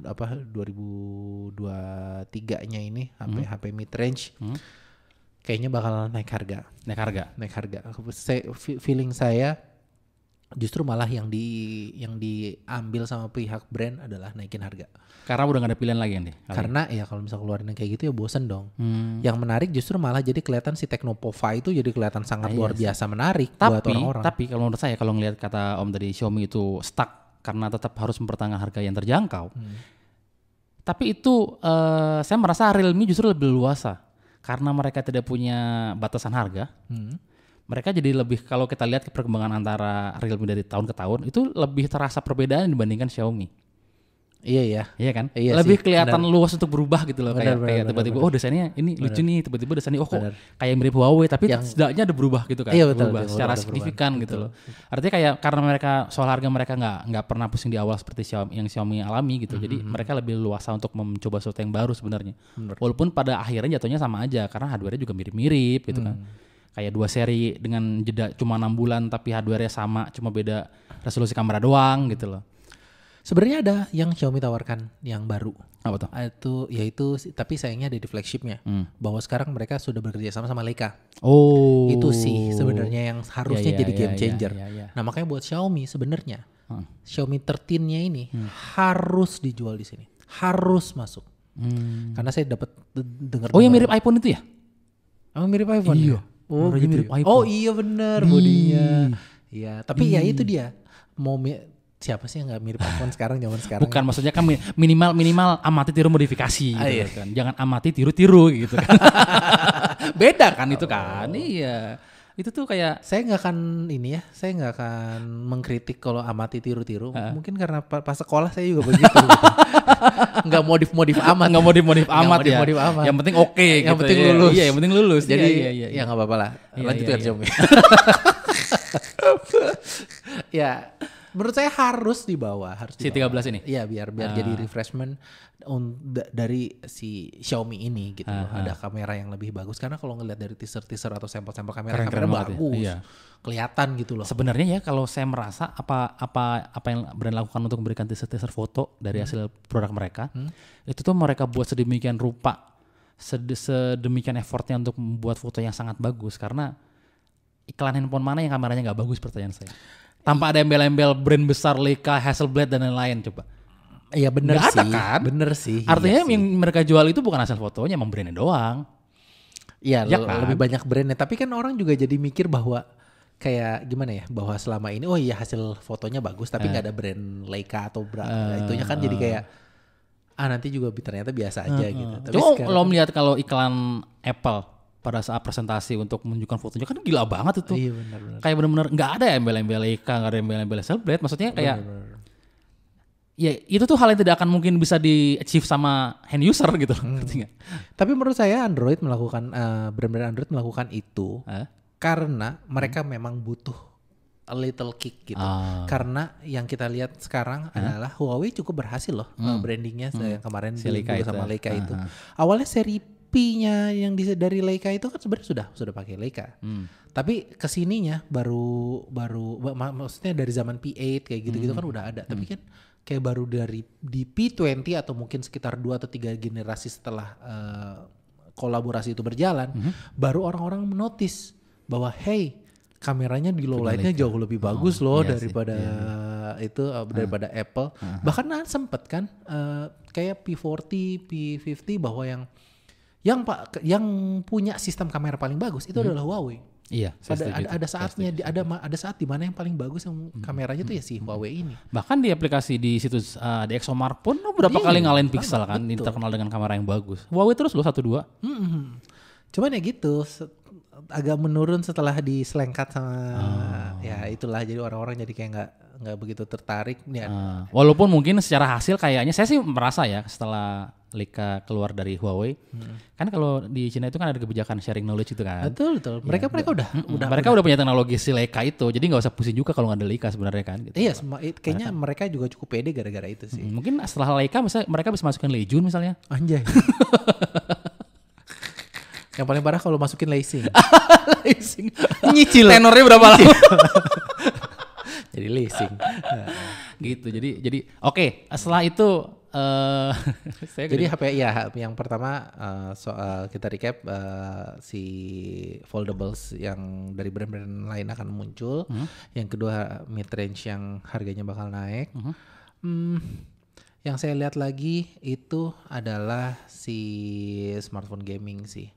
2023-nya ini HP mid range kayaknya bakal naik harga. Naik harga. Feeling saya Justru malah yang diambil sama pihak brand adalah naikin harga. Karena udah gak ada pilihan lagi nih. Karena ya kalau misal keluarin yang kayak gitu ya bosen dong. Yang menarik justru malah jadi kelihatan si Tecnopova itu jadi kelihatan sangat luar biasa menarik buat orang-orang. Tapi kalau menurut saya, kalau ngelihat kata Om tadi, Xiaomi itu stuck karena tetap harus mempertahankan harga yang terjangkau. Tapi itu saya merasa Realme justru lebih luasa. Karena mereka tidak punya batasan harga. Mereka jadi lebih, kalau kita lihat perkembangan antara Realme dari tahun ke tahun, itu lebih terasa perbedaan dibandingkan Xiaomi. Iya kan? Iya lebih sih, kelihatan luas untuk berubah gitu loh. Kayak tiba-tiba oh desainnya ini lucu nih, tiba-tiba desainnya kok kayak mirip Huawei, tapi setidaknya ada berubah gitu kan. Iya, betul, berubah secara signifikan gitu loh. Artinya kayak karena mereka soal harga mereka nggak pernah pusing di awal seperti Xiaomi alami gitu. Jadi mereka lebih luasa untuk mencoba sesuatu yang baru sebenarnya. Walaupun pada akhirnya jatuhnya sama aja karena hardware-nya juga mirip-mirip gitu kan. Kayak 2 seri dengan jeda cuma 6 bulan tapi hardware-nya sama, cuma beda resolusi kamera doang gitu loh. Sebenarnya ada yang Xiaomi tawarkan yang baru. Apa tuh? Yaitu tapi sayangnya ada di flagshipnya. Bahwa sekarang mereka sudah bekerja sama Leica. Oh. Itu sih sebenarnya yang harusnya jadi game changer. Nah makanya buat Xiaomi sebenarnya Xiaomi 13-nya ini harus dijual di sini. Harus masuk. Karena saya dapat dengar. Oh yang mirip iPhone itu ya? Emang mirip iPhone? Iya. Ya? Oh gitu. Mirip iPhone. Oh iya benar bodinya. Iya, tapi ya itu dia. Siapa sih yang nggak mirip iPhone zaman sekarang? Bukan, maksudnya kan minimal amati tiru modifikasi gitu kan. Jangan amati tiru gitu kan. Beda kan itu kan. Iya. Itu tuh kayak saya nggak akan mengkritik kalau amati tiru-tiru. Mungkin karena pas sekolah saya juga begitu. Nggak modif amat. Nggak modif amat ya. Yang penting oke. Yang gitu, penting ya. lulus. Iya, yang penting lulus. Jadi iya. Ya nggak apa-apa lah. Lanjutkan Xiaomi. Ya. Menurut saya harus dibawa, si 13 ini. Iya, biar jadi refreshment dari si Xiaomi ini gitu loh. Ada kamera yang lebih bagus karena kalau ngelihat dari teaser atau sampel kamera bagus. Ya. Kelihatan gitu loh. Sebenarnya ya kalau saya merasa apa yang brand lakukan untuk memberikan teaser foto dari hasil produk mereka, itu tuh mereka buat sedemikian rupa, sedemikian effortnya untuk membuat foto yang sangat bagus karena iklan handphone mana yang kameranya nggak bagus, pertanyaan saya. Tanpa ada embel-embel brand besar Leica, Hasselblad dan lain-lain coba. Iya bener sih. Ada kan? Bener sih. Artinya yang mereka jual itu bukan hasil fotonya, emang brandnya doang. Iya kan? Lebih banyak brandnya. Tapi kan orang juga jadi mikir bahwa kayak gimana ya, bahwa selama ini hasil fotonya bagus tapi nggak ada brand Leica atau itunya kan jadi kayak nanti juga ternyata biasa aja gitu. Tapi lo melihat kalau iklan Apple pada saat presentasi untuk menunjukkan fotonya kan gila banget itu. Iya benar. Kayak benar-benar nggak ada embel-embel Leica, nggak ada embel-embel Hasselblad. Maksudnya kayak ya itu tuh hal yang tidak akan mungkin bisa di-achieve sama hand user gitu. Tapi menurut saya brand-brand Android melakukan itu karena mereka memang butuh a little kick gitu. Karena yang kita lihat sekarang adalah Huawei cukup berhasil loh brandingnya yang kemarin sama Leica itu. Awalnya seri P-nya yang dari Leica itu kan sebenarnya sudah pakai Leica. Tapi kesininya baru maksudnya dari zaman P8 kayak gitu-gitu kan udah ada. Tapi kan kayak baru di P20 atau mungkin sekitar 2 atau 3 generasi setelah kolaborasi itu berjalan, baru orang-orang menotis bahwa hey, kameranya di low light-nya jauh lebih bagus loh daripada daripada Apple. Bahkan sempet kan kayak P40, P50 bahwa yang punya sistem kamera paling bagus itu adalah Huawei. Iya. Ada saat di mana yang paling bagus yang kameranya tuh ya si Huawei ini. Bahkan di aplikasi di situs di ExoMark pun berapa kali ngalahin pixel kan, terkenal dengan kamera yang bagus. Huawei terus loh 1-2. Cuman ya gitu agak menurun setelah diselengkat sama ya itulah, jadi orang-orang jadi kayak nggak begitu tertarik ya. Walaupun mungkin secara hasil kayaknya saya sih merasa ya setelah Leica keluar dari Huawei, kan kalau di Cina itu kan ada kebijakan sharing knowledge itu kan. Betul. Mereka udah punya teknologi si Leica itu, jadi nggak usah pusing juga kalau nggak ada Leica sebenarnya kan. Gitu. Iya, kayaknya mereka juga cukup pede gara-gara itu sih. Mungkin setelah Leica mereka bisa masukkan Leijun misalnya. Anjay. Yang paling parah kalau masukin Leasing. Leasing. Nyicil. Tenornya berapa lama? Jadi Leasing. Gitu. Jadi oke, setelah itu Saya Jadi HP ya yang pertama soal kita recap si foldables yang dari brand-brand lain akan muncul. Yang kedua mid range yang harganya bakal naik. Yang saya lihat lagi itu adalah si smartphone gaming sih.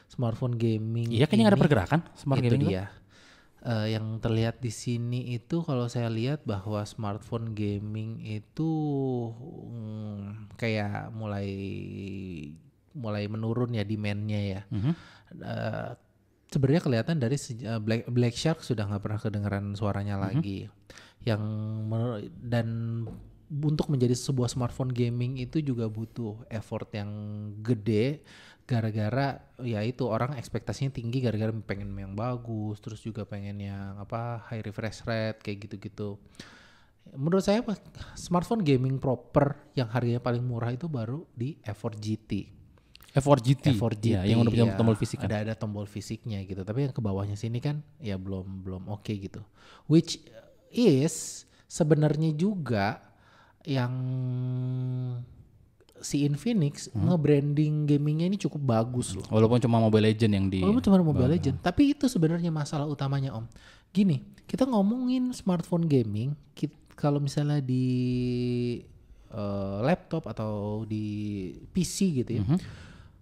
Smartphone gaming. Iya kayaknya nggak ada pergerakan smart itu gaming dia. Yang terlihat di sini itu kalau saya lihat bahwa smartphone gaming itu kayak mulai menurun ya demand-nya ya. Sebenarnya kelihatan dari Black Shark sudah nggak pernah kedengeran suaranya lagi. Dan untuk menjadi sebuah smartphone gaming itu juga butuh effort yang gede. Gara-gara ya itu orang ekspektasinya tinggi gara-gara pengen yang bagus, terus juga pengen yang high refresh rate kayak gitu-gitu. Menurut saya smartphone gaming proper yang harganya paling murah itu baru di F4 GT. F4 GT. Ya, yang udah punya tombol fisik kan. Ada tombol fisiknya gitu, tapi yang ke bawahnya sini kan ya belum oke gitu. Which is sebenarnya juga yang si Infinix nge-branding gamingnya ini cukup bagus loh. Walaupun cuma Mobile Legend yang di. Walaupun cuma Mobile Legend, tapi itu sebenarnya masalah utamanya Om. Gini, kita ngomongin smartphone gaming, kalau misalnya di laptop atau di PC gitu ya,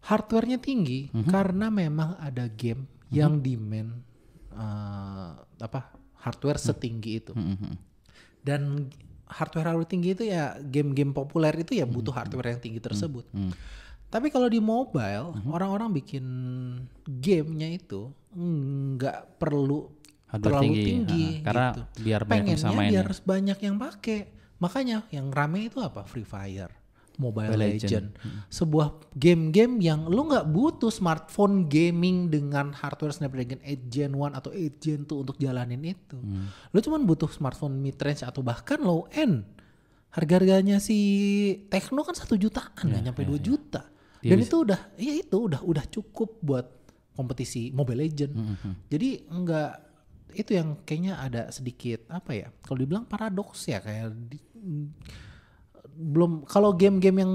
hardware-nya tinggi karena memang ada game yang demand hardware setinggi itu. Dan hardware tinggi itu ya game-game populer itu ya butuh hardware yang tinggi tersebut. Tapi kalau di mobile orang-orang bikin gamenya itu nggak perlu hardware terlalu tinggi karena gitu. biar banyak yang bisa main. Biar banyak yang pakai. Makanya yang rame itu apa? Free Fire, Mobile Legend. Sebuah game-game yang lu nggak butuh smartphone gaming dengan hardware Snapdragon 8 Gen 1 atau 8 Gen 2 untuk jalanin itu. Lu cuma butuh smartphone mid-range atau bahkan low-end. Harga-harganya si Tecno kan 1 jutaan, nggak nyampe 2 juta. Dan itu udah cukup buat kompetisi Mobile Legend. Jadi itu yang kayaknya ada sedikit kalau dibilang paradoks ya kayak belum, kalau game-game yang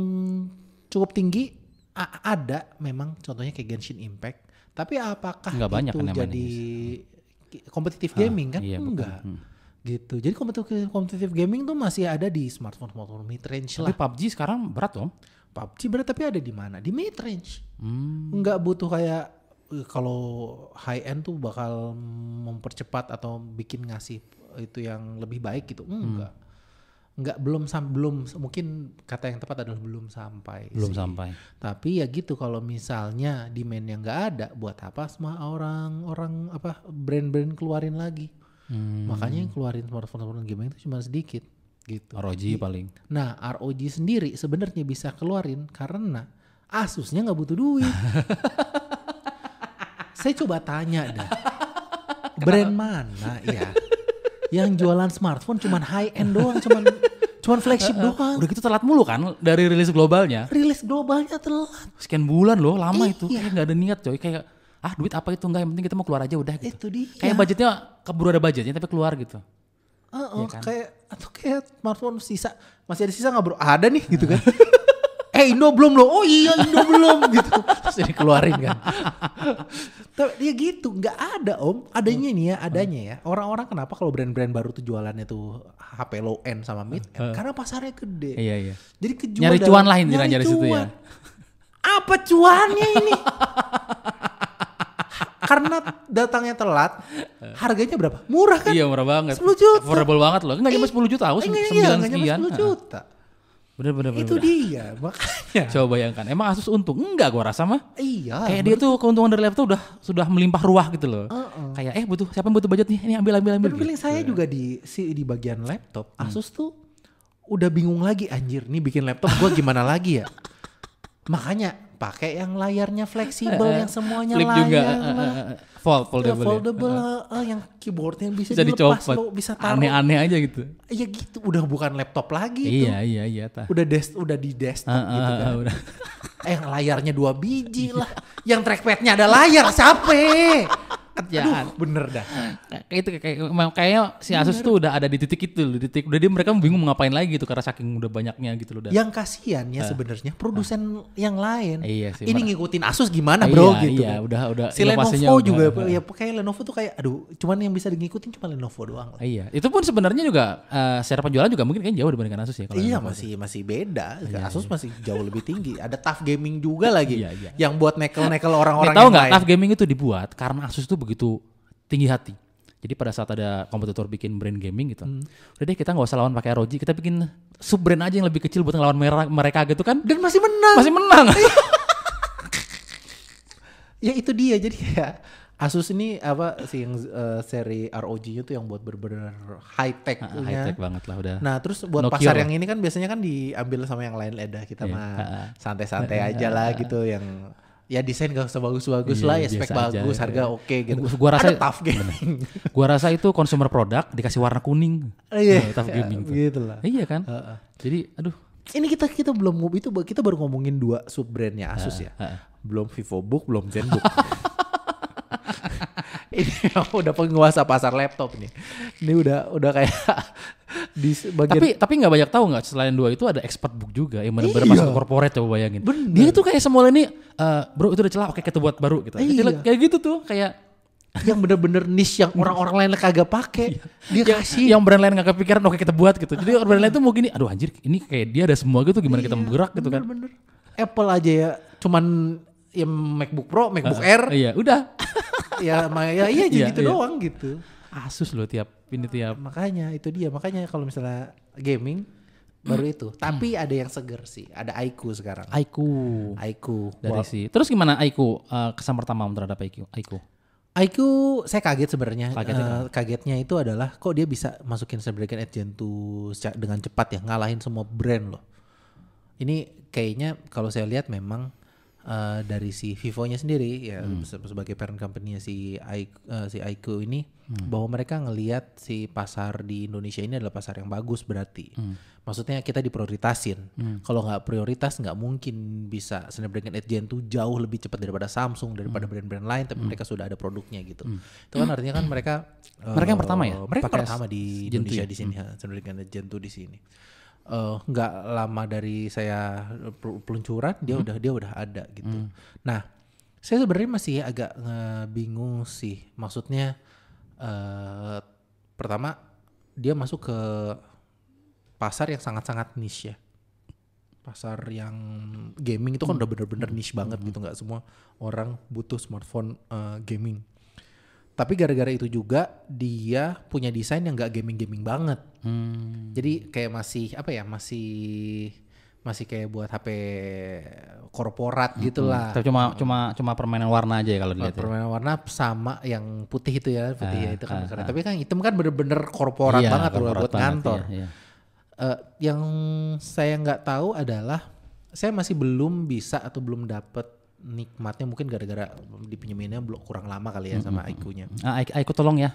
cukup tinggi ada memang contohnya kayak Genshin Impact, tapi apakah nggak banyak itu kan jadi kompetitif gaming kan? Iya, enggak. Gitu. Jadi kompetitif gaming tuh masih ada di smartphone mid range lah. Tapi PUBG sekarang berat loh. PUBG berat tapi ada di mana? Di mid range. Enggak butuh kayak kalau high end tuh bakal mempercepat atau bikin ngasih itu yang lebih baik gitu. Enggak, belum mungkin kata yang tepat adalah belum sampai. Tapi ya gitu, kalau misalnya demand yang enggak ada, buat apa semua orang brand-brand keluarin lagi. Makanya yang keluarin smartphone gaming itu cuma sedikit gitu. ROG paling. Nah, ROG sendiri sebenarnya bisa keluarin karena Asusnya enggak butuh duit. Saya coba tanya dah, brand mana ya yang jualan smartphone cuman high end doang, cuman flagship doang. Udah gitu telat mulu kan dari rilis globalnya. Rilis globalnya telat. Sekian bulan loh, lama itu. Kayak nggak ada niat coy, kayak duit apa itu enggak, yang penting kita mau keluar aja udah gitu. Itu dia. Kayak budgetnya keburu ada budgetnya tapi keluar gitu. Ya kan? kayak smartphone masih ada sisa nggak bro? Ada nih gitu kan. Indo belum loh. Oh iya Indo belum gitu. Terus dikeluarin kan. Tapi dia gitu, nggak ada Om. Adanya ya. Orang-orang kenapa kalau brand-brand baru tuh jualannya tuh HP low end sama mid end? Karena pasarnya gede. Iya. Jadi kejual nyari cuan lah intinya dari situ ya. Apa cuannya ini? Karena datangnya telat, harganya berapa? Murah kan? Iya murah banget. 10 juta. Affordable banget loh. Enggak nyampe 10 juta, aku 9 sekian. 10 juta. Bener. Itu dia, makanya. Coba bayangkan, emang Asus untung? Enggak gua rasa mah. Iya. Kayak dia tuh keuntungan dari laptop sudah melimpah ruah gitu loh. Kayak siapa yang butuh budget nih? Ini ambil gitu. Feeling saya juga di bagian laptop, Asus tuh udah bingung lagi, anjir nih bikin laptop gua gimana lagi ya. Makanya pakai yang layarnya fleksibel, yang semuanya flip layar juga, foldable, yang keyboardnya bisa dilepas dicopot. lo bisa taruh. Aneh-aneh aja gitu. Iya gitu, udah bukan laptop lagi itu. Iya. Udah di desktop gitu kan. Udah. Yang layarnya 2 biji lah. Yang trackpadnya ada layar, siapa? kerjaan. Bener dah. Kayaknya si Asus tuh udah ada di titik itu, di titik udah mereka bingung mau ngapain lagi gitu karena saking udah banyaknya gitu loh. Yang kasihan ya sebenarnya produsen yang lain. Iya sih. Ini ngikutin Asus gimana bro gitu. Iya, udah. Si Lenovo juga ya kayak Lenovo tuh kayak aduh, cuman yang bisa ngikutin cuma Lenovo doang lah. Iya, itu pun sebenarnya juga secara penjualan juga mungkin kan jauh dibandingkan Asus ya. Iya masih beda. Asus masih jauh lebih tinggi. Ada TUF Gaming juga lagi. Yang buat nekel-nekel orang-orang yang lain. Tahu nggak TUF Gaming itu dibuat karena Asus tuh begitu tinggi hati. Jadi pada saat ada kompetitor bikin brand gaming gitu, udah deh kita nggak usah lawan pakai ROG, kita bikin sub brand aja yang lebih kecil buat ngelawan mereka gitu kan. Dan masih menang. Masih menang. Ya itu dia, jadi ya Asus ini apa sih yang seri ROG-nya tuh yang buat bener-bener high tech punya. High tech banget lah udah. Nah terus buat Nokia pasar lah. yang ini kan biasanya kan diambil sama yang lain kita mah santai-santai aja lah gitu yang ya desain gak usah bagus-bagus lah ya, spek bagus, harga oke gitu. Gua rasa ada TUF Gaming. Gua rasa itu consumer product dikasih warna kuning. Iya, TUF Gaming tuh. Gitu lah. Iya kan? Jadi aduh. Ini kita belum itu kita baru ngomongin 2 sub brandnya Asus ya. Belum VivoBook, belum ZenBook. Ini udah penguasa pasar laptop nih. Ini udah kayak di bagian. Tapi nggak banyak tahu nggak selain 2 itu ada ExpertBook juga yang benar-benar masuk corporate, coba bayangin. Bener. Dia tuh kayak semula ini bro itu udah celah, oke kita buat baru gitu. Kayak gitu tuh kayak yang bener-bener niche yang orang-orang lain kagak pakai. Dia kasih. Yang brand lain nggak kepikiran, oke kita buat gitu. Jadi brand lain tuh mau gini, aduh anjir ini kayak dia ada semua gitu, gimana kita bergerak gitu kan. Bener. Apple aja ya cuman ya MacBook Pro, MacBook Air. Iya udah. Iya gitu doang gitu. Asus loh tiap. Makanya itu dia, makanya kalau misalnya gaming baru itu. Tapi ada yang seger sih, ada iQOO sekarang. iQOO. Dari sih. Terus gimana iQOO kesan pertama terhadap iQOO? iQOO saya kaget sebenarnya. Kagetnya itu adalah kok dia bisa masukin Snapdragon 8 Gen 2 dengan cepat ya, ngalahin semua brand loh. Ini kayaknya kalau saya lihat memang dari si Vivo-nya sendiri ya sebagai parent company-nya si iQOO ini bahwa mereka ngelihat si pasar di Indonesia ini adalah pasar yang bagus berarti. Maksudnya kita diprioritasin. Kalau nggak prioritas nggak mungkin bisa Snapdragon 8 Gen 2 jauh lebih cepat daripada Samsung, daripada brand-brand lain, tapi mereka sudah ada produknya gitu. Itu kan artinya kan mereka yang pertama ya? Mereka pertama di Indonesia ya? di sini Snapdragon 8 Gen 2 di sini. Nggak lama dari saya peluncuran dia udah ada gitu. Nah, saya sebenarnya masih agak bingung sih. Maksudnya pertama dia masuk ke pasar yang sangat-sangat niche ya. Pasar yang gaming itu kan udah bener-bener niche banget gitu, nggak semua orang butuh smartphone gaming. Tapi gara-gara itu juga dia punya desain yang gak gaming-gaming banget. Jadi kayak masih masih kayak buat HP korporat gitulah. Cuma permainan warna aja ya kalau dilihat. Permainan warna sama yang putih itu ya, itu kan keren. Tapi kan hitam kan bener-bener korporat banget buat kantor. Iya. Yang saya nggak tahu adalah saya masih belum bisa atau belum dapet nikmatnya, mungkin gara-gara dipinjeminnya kurang lama kali ya sama iQOO-nya. iQOO tolong ya.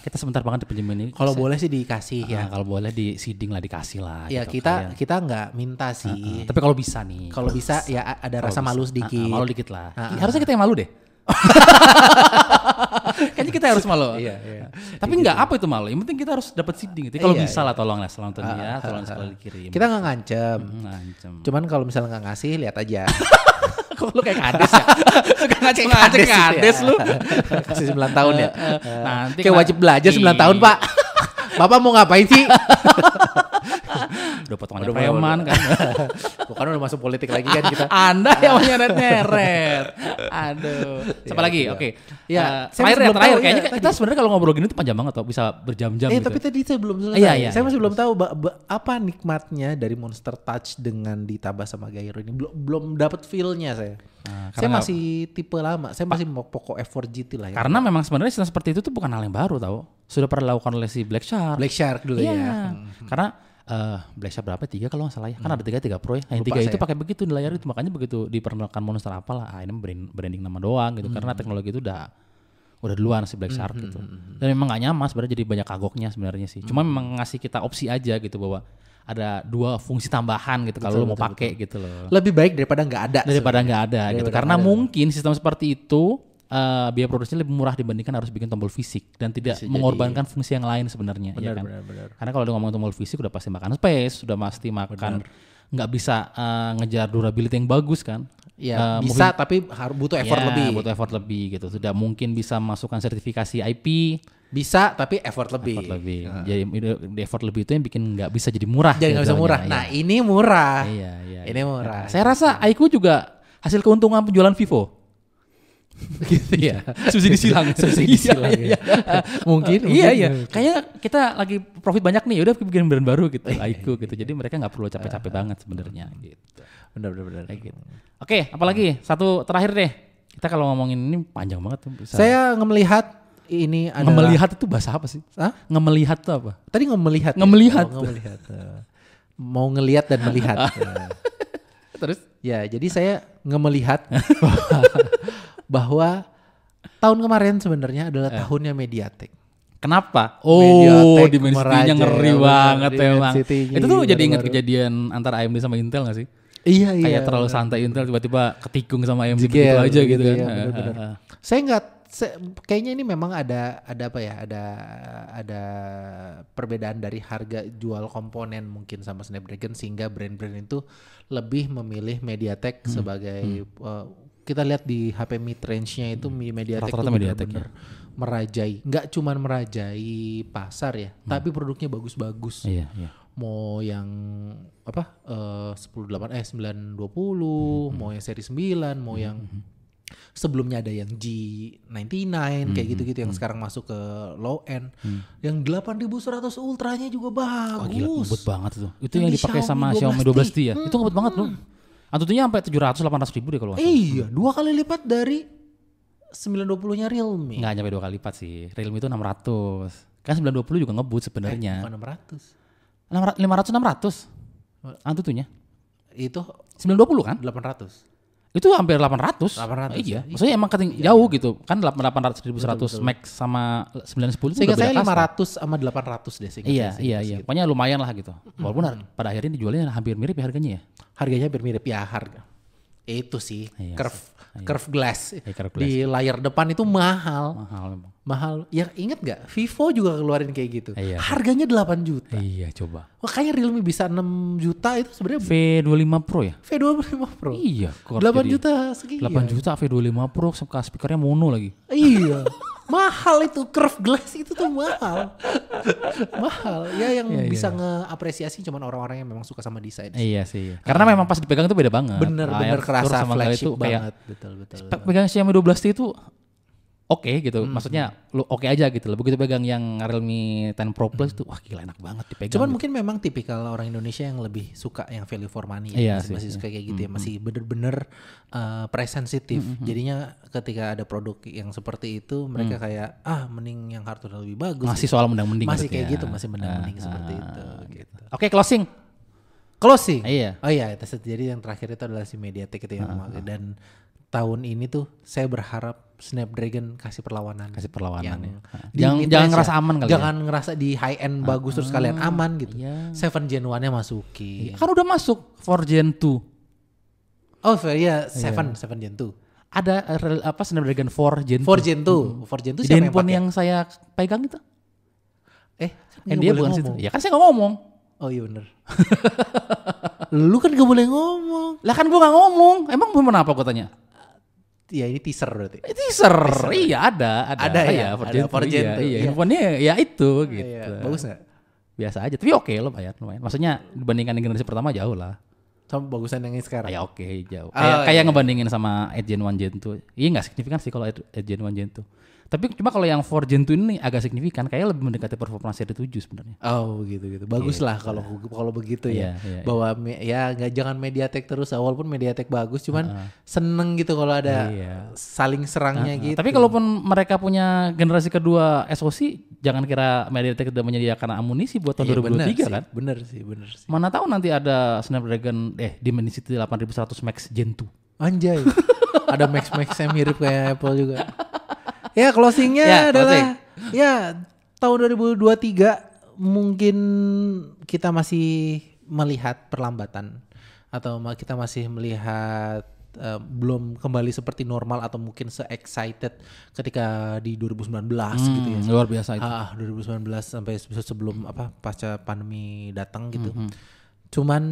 Kita sebentar banget dipinjemin ini. Kalau boleh sih dikasih ya. Kalau boleh di seeding lah, dikasih lah. Ya gitu, kita nggak minta sih. Tapi kalau bisa nih. Kalau bisa ya ada rasa malu sedikit. Malu dikit lah. Harusnya kita yang malu deh. Kayaknya kita harus malu. Iya. Tapi enggak apa itu malu. Yang penting kita harus dapat seeding gitu. Kalau bisa lah tolong lah selonton ya, tolong sekali dikirim. Kita nggak ngancem. Cuman kalau misalnya nggak ngasih lihat aja. Kok lu kayak kades ya? Suka ngaceng kades lu. Kasih 9 tahun ya. Nanti kayak wajib belajar 9 tahun, Pak. Bapak mau ngapain sih? Udah potongannya preman kan. Bukan udah masuk politik lagi kan kita. Anda yang nyeret-nyeret. Aduh. Siapa lagi? Oke. Ya, terakhir kayaknya kita sebenarnya kalau ngobrol gini tuh panjang banget tuh, bisa berjam-jam gitu. Tapi tadi saya belum selesai. Iya. Saya masih belum tahu apa nikmatnya dari Monster Touch dengan ditambah sama gyro ini. Belum dapat feel-nya saya. Saya masih tipe lama. Saya masih mau Poco F4 GT lah ya. Karena memang sebenarnya sistem seperti itu tuh bukan hal yang baru tau. Sudah pernah dilakukan oleh si Black Shark dulu ya. Karena Black Shark berapa? 3 kalau nggak salah ya. Kan ada 3 Pro ya. Yang 3 itu pakai begitu di layar itu. Makanya begitu diperkenalkan Monster apalah, ini branding nama doang gitu. Karena teknologi itu udah duluan si Black Shark gitu. Dan memang nggak nyaman sebenarnya, jadi banyak kagoknya sebenarnya sih. Cuma memang ngasih kita opsi aja gitu bahwa ada 2 fungsi tambahan gitu kalau lo mau pakai gitu loh. Lebih baik daripada nggak ada. Gitu. Karena mungkin sistem seperti itu biaya produksinya lebih murah dibandingkan harus bikin tombol fisik dan tidak Bisa mengorbankan fungsi yang lain sebenarnya, ya kan? Benar. Karena kalau udah ngomong tombol fisik udah pasti makan space, sudah pasti makan nggak bisa ngejar durability yang bagus kan? Ya bisa tapi harus butuh effort lebih. Butuh effort lebih gitu. Sudah mungkin bisa masukkan sertifikasi IP. Bisa tapi effort lebih. Jadi effort lebih itu yang bikin nggak bisa jadi murah. Jadi nggak bisa murah. Nah ini murah. Iya. Ini murah. Saya rasa IQ juga hasil keuntungan penjualan Vivo. Gitu ya. Subsidi silang. Iya. Mungkin. Iya. Kayaknya kita lagi profit banyak nih. Udah bikin brand baru gitu. IQ gitu. Jadi mereka nggak perlu capek-capek banget sebenarnya gitu. Benar. Gitu. Oke, apalagi satu terakhir deh. Kita kalau ngomongin ini panjang banget tuh. Saya melihat ini adalah ngemelihat itu bahasa apa sih? Hah? Ngemelihat itu apa? Tadi ngemelihat. Ngemelihat. Ngemelihat. Mau ngelihat dan melihat. Terus? Ya, jadi saya ngemelihat bahwa tahun kemarin sebenarnya adalah tahunnya Mediatek. Kenapa? Mediatek Dimensity-nya ngeri ya, banget emang. Dimensity-nya Itu tuh jadi baru-baru. ingat kejadian antara AMD sama Intel gak sih? Iya. Kayak terlalu santai Intel tiba-tiba ketikung sama AMD Jeger, begitu aja gitu kan. ya, bener. Saya nggak, kayaknya ini memang ada apa ya? Ada perbedaan dari harga jual komponen mungkin sama Snapdragon sehingga brand-brand itu lebih memilih Mediatek sebagai kita lihat di HP mid range-nya itu Mediatek Rata-rata itu Mediatek, benar-benar merajai. Nggak cuman merajai pasar ya, tapi produknya bagus-bagus. Iya. Mau yang apa 920, mau yang seri 9, mau yang sebelumnya ada yang G99 kayak gitu-gitu yang sekarang masuk ke low end. Yang 8100 ultranya juga bagus. Oh, gila ngebut banget tuh. Itu Yang yang di dipakai sama Xiaomi Xiaomi 12T ya. Itu ngebut banget loh. Antutunya sampai 700-800 ribu deh kalau nggak salah. Iya, 2 kali lipat dari 920-nya Realme. Nggak nyampe 2 kali lipat sih. Realme itu 600. Kan 920 juga ngebut sebenarnya. Bukan 600. 500-600 Antutunya. Itu 920 kan? 800. Itu hampir 800. 800. Iya. Maksudnya emang jauh gitu. Kan 800 1100 Max sama 910 Sehingga udah saya beda kasta. 500 sama 800 deh. Iya. Pokoknya lumayan lah gitu. Walaupun pada akhirnya dijualnya hampir mirip ya harganya ya. Harganya hampir mirip ya harga. Itu sih Iya curve glass. curve glass. Di layar depan itu mahal. Mahal memang. Ya inget gak? Vivo juga keluarin kayak gitu. Iya. Harganya 8 juta. Iya, coba. Makanya Realme bisa 6 juta itu sebenarnya V25 Pro ya? V25 Pro. Iya, 8 juta sekian. 8 juta V25 Pro, speakernya mono lagi. Iya. Mahal itu curve glass itu tuh mahal. Mahal. Ya yang bisa ngeapresiasi cuman orang-orang yang memang suka sama desain. Iya sih. Karena memang pas dipegang itu beda banget. Bener kerasa sama flagship itu kayak banget. Betul. pegang Xiaomi 12T itu oke gitu. Maksudnya lu oke aja gitu loh. Begitu pegang yang Realme 10 Pro Plus itu wah gila enak banget dipegang. Cuman gitu. mungkin memang tipikal orang Indonesia yang lebih suka yang value for money Iya ya. Masih suka kayak gitu ya. Masih bener-bener price sensitive. Jadinya ketika ada produk yang seperti itu mereka kayak mending yang hardware lebih bagus. masih soal mendang-mending Masih berarti kayak ya. gitu, masih mendang-mending seperti itu. Gitu. Oke, closing. Iya. Oh iya, jadi yang terakhir itu adalah si Mediatek itu yang dan tahun ini tuh saya berharap Snapdragon kasih perlawanan. Jangan ngerasa aman kali. Jangan ngerasa di high end bagus terus kalian aman gitu. Iya. 7 Gen 1-nya masukin. Kan udah masuk 4 Gen 2. Oh iya, 7 Gen 2. Ada Snapdragon 4 Gen 2. 4 Gen 2. 4 Gen 2 Di siapa yang handphone pakai? yang saya pegang itu. Nggak Dia boleh bukan ngomong. situ. Ya kan saya nggak ngomong. Oh iya bener. Lu kan gak boleh ngomong. Lah kan gua nggak ngomong. Emang handphone apa gua tanya? Ya ini teaser berarti. Teaser. Iya ada Ada ya? Ada 4 Ada 4 Gen Iya, tuh, iya. handphonenya ya itu gitu. Iya, bagus gak? Biasa aja. Tapi oke lo bayar lumayan. Maksudnya dibandingkan generasi pertama jauh lah. Sama bagusan yang ini sekarang. Ya oke jauh. Oh, Kayak iya. ngebandingin sama 8 Gen 1 Gen 2. Iya nggak signifikan sih kalau 8 Gen 1 Gen 2. Tapi cuma kalau yang 4 Gen 2 ini agak signifikan. Kayak lebih mendekati performa seri 7 sebenarnya. Oh gitu. Bagus lah kalau begitu ya. Iya. Bahwa jangan Mediatek terus. Walaupun Mediatek bagus, cuman seneng gitu kalau ada saling serangnya gitu. Tapi kalaupun mereka punya generasi kedua SoC, jangan kira MediaTek sudah menyediakan amunisi buat tahun 2023 kan? Bener sih. Mana tahu nanti ada Snapdragon Dimensity 8100 Max Gen 2. Anjay. Ada Max yang mirip kayak Apple juga. Ya closingnya adalah tahun 2023 mungkin kita masih melihat perlambatan atau kita masih melihat belum kembali seperti normal atau mungkin se-excited ketika di 2019 gitu ya. Luar biasa itu. 2019 sampai sebelum pasca pandemi datang gitu. Cuman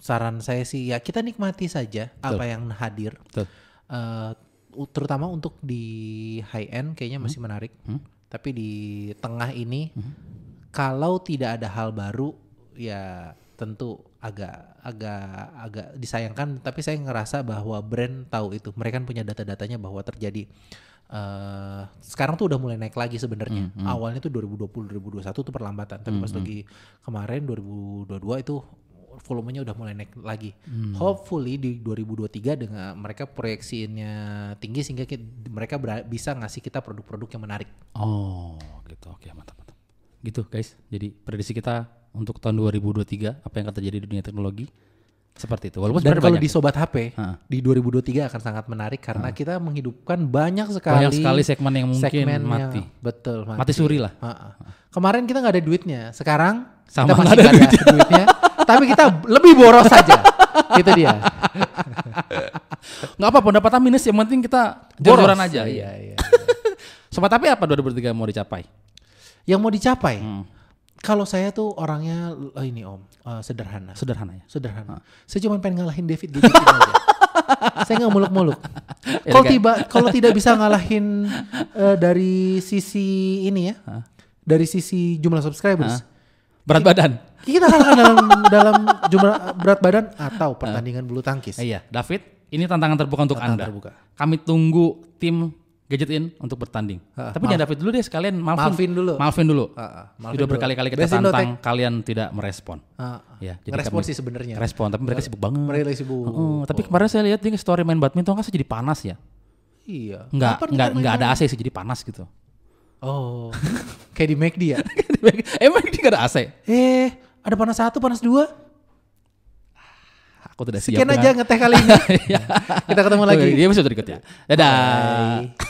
saran saya sih ya kita nikmati saja apa yang hadir. Terutama untuk di high end kayaknya masih menarik. Tapi di tengah ini kalau tidak ada hal baru ya tentu agak disayangkan, tapi saya ngerasa bahwa brand tahu itu. Mereka kan punya data-datanya bahwa terjadi sekarang tuh udah mulai naik lagi sebenarnya. Awalnya tuh 2020 2021 tuh perlambatan, tapi pas lagi kemarin 2022 itu volumenya udah mulai naik lagi. Hopefully di 2023 dengan mereka proyeksinya tinggi sehingga mereka bisa ngasih kita produk-produk yang menarik. Oh, gitu. Oke, mantap. Gitu, guys. Jadi prediksi kita untuk tahun 2023 apa yang akan terjadi di dunia teknologi seperti itu. Walaupun dan kalau banyak di Sobat HP di 2023 akan sangat menarik karena kita menghidupkan banyak sekali segmen yang mungkin mati. Betul, mati suri lah. Kemarin kita nggak ada duitnya, sekarang sama kita masih nggak ada duitnya, tapi kita lebih boros saja. Itu dia. Nggak apa pendapatan minus, yang penting kita jor-joran aja. Iya. Sobat HP apa 2023 mau dicapai? Yang mau dicapai? Kalau saya tuh orangnya ini Om, sederhana. Sederhana ya? Sederhana. Saya cuma pengen ngalahin David di aja. Saya nggak muluk-muluk. Kalau tidak bisa ngalahin dari sisi ini ya, dari sisi jumlah subscribers, berat badan. Kita kalahkan dalam jumlah berat badan atau pertandingan bulu tangkis. Iya, David, ini tantangan terbuka untuk Anda. Kami tunggu tim Gadgetin untuk bertanding. Tapi jangan David dulu deh, sekalian Malvin dulu. Sudah berkali-kali kita tantang, kalian tidak merespon. Ya, jadi respon sih sebenarnya. Respon, tapi mereka sibuk banget. Mereka sibuk. Tapi kemarin saya lihat di story main badminton kan jadi panas ya. Iya. Enggak ada AC sih, jadi panas gitu. Oh. Kayak di McD ya. Emang McD gak ada AC? Ada panas 1, panas 2. Aku tidak siap. Sekian aja ngeteh kali ini. Kita ketemu lagi. Dia bisa berikutnya. Dadah. Bye.